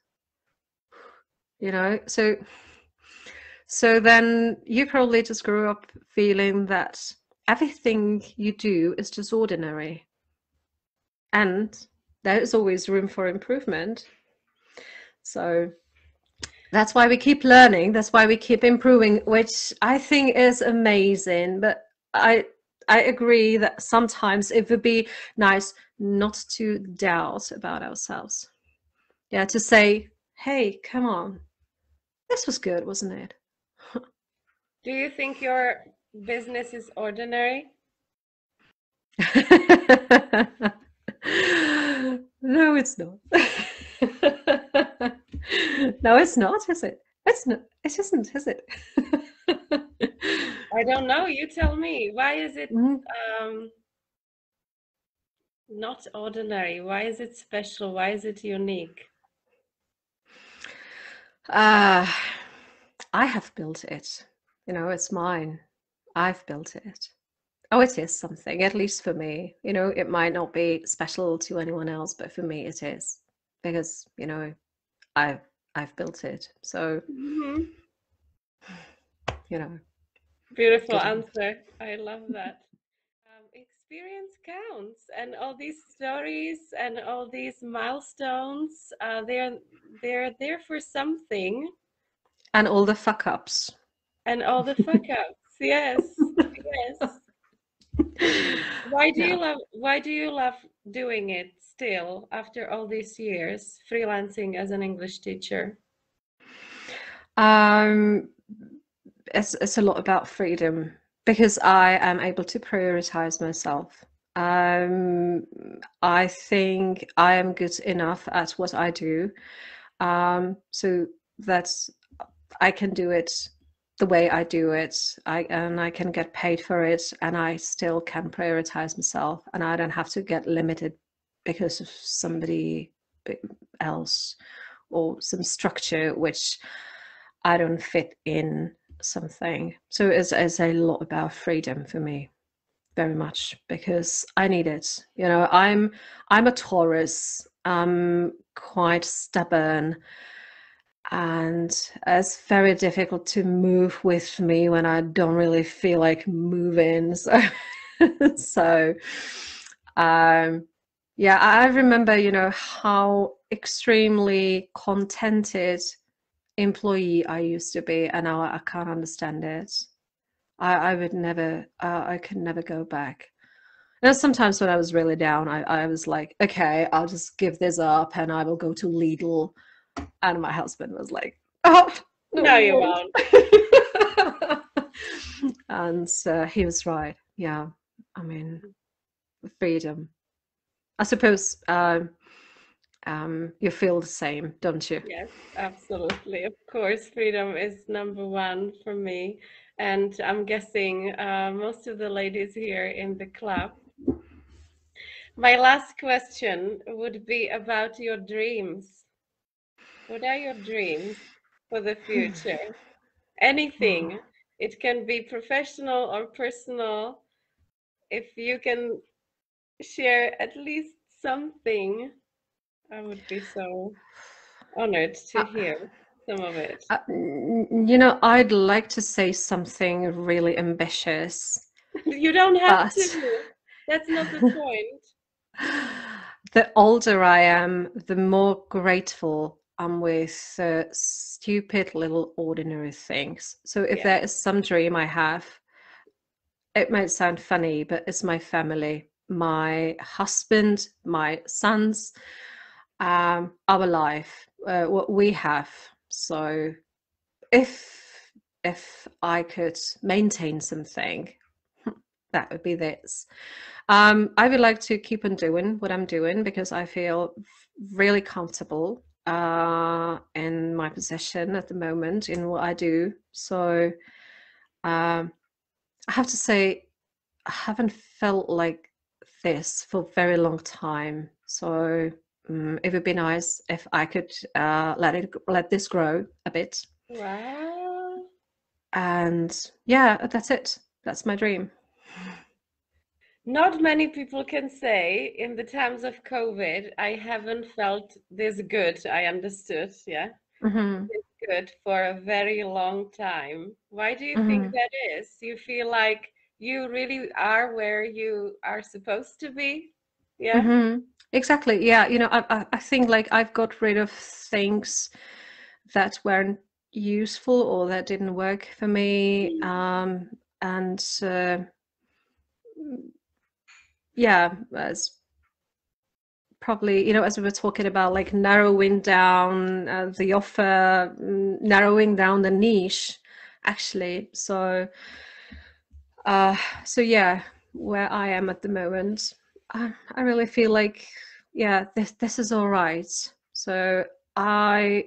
you know. So then you probably just grew up feeling that everything you do is just ordinary, and there is always room for improvement. So that's why we keep learning. That's why we keep improving, which I think is amazing. But I agree that sometimes it would be nice not to doubt about ourselves. Yeah, to say, hey, come on, this was good, wasn't it? Do you think your business is ordinary? No, it's not. No, it's not, is it? It's not. It isn't, is it? I don't know. You tell me. Why is it not ordinary? Why is it special? Why is it unique? I have built it. You know, it's mine. I've built it. Oh, it is something, at least for me. You know, it might not be special to anyone else, but for me it is. Because, you know, I've built it. So, you know. Beautiful answer. I love that. Experience counts, and all these stories and all these milestones, they're there for something. And all the fuck ups. And all the fuck ups. Yes. Yes. Why do you love doing it still after all these years, freelancing as an English teacher? It's a lot about freedom, because I am able to prioritize myself. I think I am good enough at what I do, so that I can do it the way I do it. And I can get paid for it, and I still can prioritize myself, and I don't have to get limited because of somebody else or some structure which I don't fit in something. So it's a lot about freedom for me, very much, because I need it. You know, I'm a Taurus. I'm quite stubborn, and it's very difficult to move with me when I don't really feel like moving. So, so yeah, I remember, you know, how extremely contented employee I used to be, and now I can't understand it. I would never, I could never go back. And sometimes when I was really down, I was like, okay, I'll just give this up and I will go to Lidl. And my husband was like, oh, No, you no. won't. And he was right. Yeah. I mean, freedom. I suppose you feel the same, don't you? Yes, absolutely. Of course, freedom is number one for me. And I'm guessing most of the ladies here in the club. My last question would be about your dreams. What are your dreams for the future? Anything. It can be professional or personal. If you can share at least something, I would be so honored to Uh, hear some of it. you know, I'd like to say something really ambitious, You don't have but to. That's not the point. the older I am, the more grateful I'm with stupid little ordinary things. So if Yeah. there is some dream I have, it might sound funny, but it's my family, my husband, my sons, our life, what we have. So if I could maintain something, that would be this. I would like to keep on doing what I'm doing because I feel really comfortable in my position at the moment in what I do. So I have to say, I haven't felt like this for a very long time. So it would be nice if I could let this grow a bit. Wow. And yeah, that's it. That's my dream. Not many people can say in the times of COVID, I haven't felt this good. I understood, yeah, Hmm. this good for a very long time. Why do you think Hmm. that is? You feel like you really are where you are supposed to be? Yeah. Hmm. Exactly. Yeah. You know, I think like I've got rid of things that weren't useful or that didn't work for me. And yeah, as probably, you know, as we were talking about, like narrowing down the offer, narrowing down the niche, actually. So yeah, where I am at the moment, I really feel like, yeah, this is all right. So I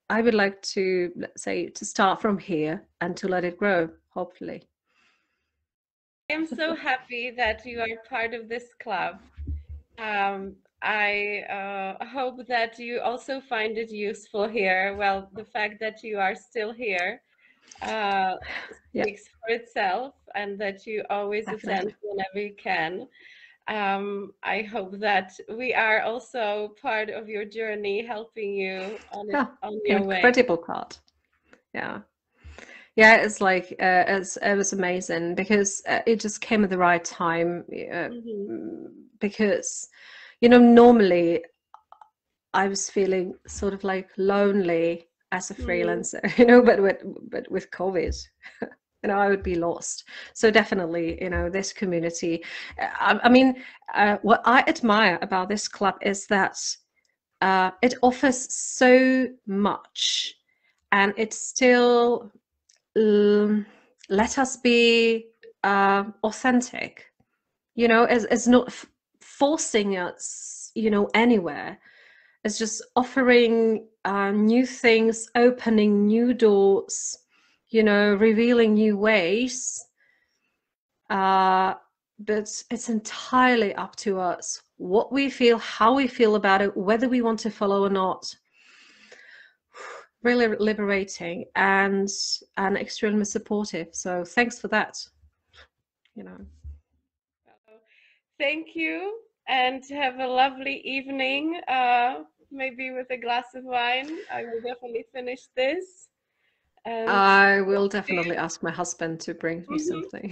I would like to, let's say, to start from here and to let it grow, hopefully. I am so happy that you are part of this club. I hope that you also find it useful here. Well, the fact that you are still here uh, Yeah, speaks for itself, and that you always attend definitely. whenever you can. I hope that we are also part of your journey, helping you Yeah, on your way. incredible part. Yeah. Yeah, it's like it was amazing because it just came at the right time. Mhm. Because, you know, normally I was feeling sort of like lonely as a Mhm. freelancer, you know, but with COVID, you know, I would be lost. So definitely, you know, this community. I mean, what I admire about this club is that it offers so much, and it still let us be authentic. You know, it's not forcing us, you know, anywhere. It's just offering new things, opening new doors, you know, revealing new ways. But it's entirely up to us what we feel, how we feel about it, whether we want to follow or not. Really liberating and extremely supportive. So thanks for that. You know. Thank you, and have a lovely evening. Maybe with a glass of wine. I will definitely finish this. And I will definitely ask my husband to bring me mhm. something.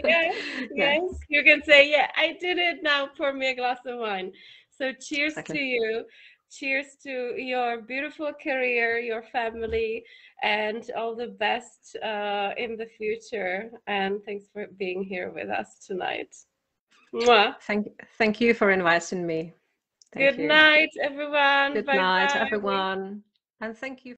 Yes, Yeah, yes. You can say, yeah, I did it. Now pour me a glass of wine. So cheers to exactly. you. Cheers to your beautiful career, your family, and all the best in the future. And thanks for being here with us tonight. Mwah. Thank you for inviting me. Thank Good you. night, everyone. Good Bye night, bye. everyone. And thank you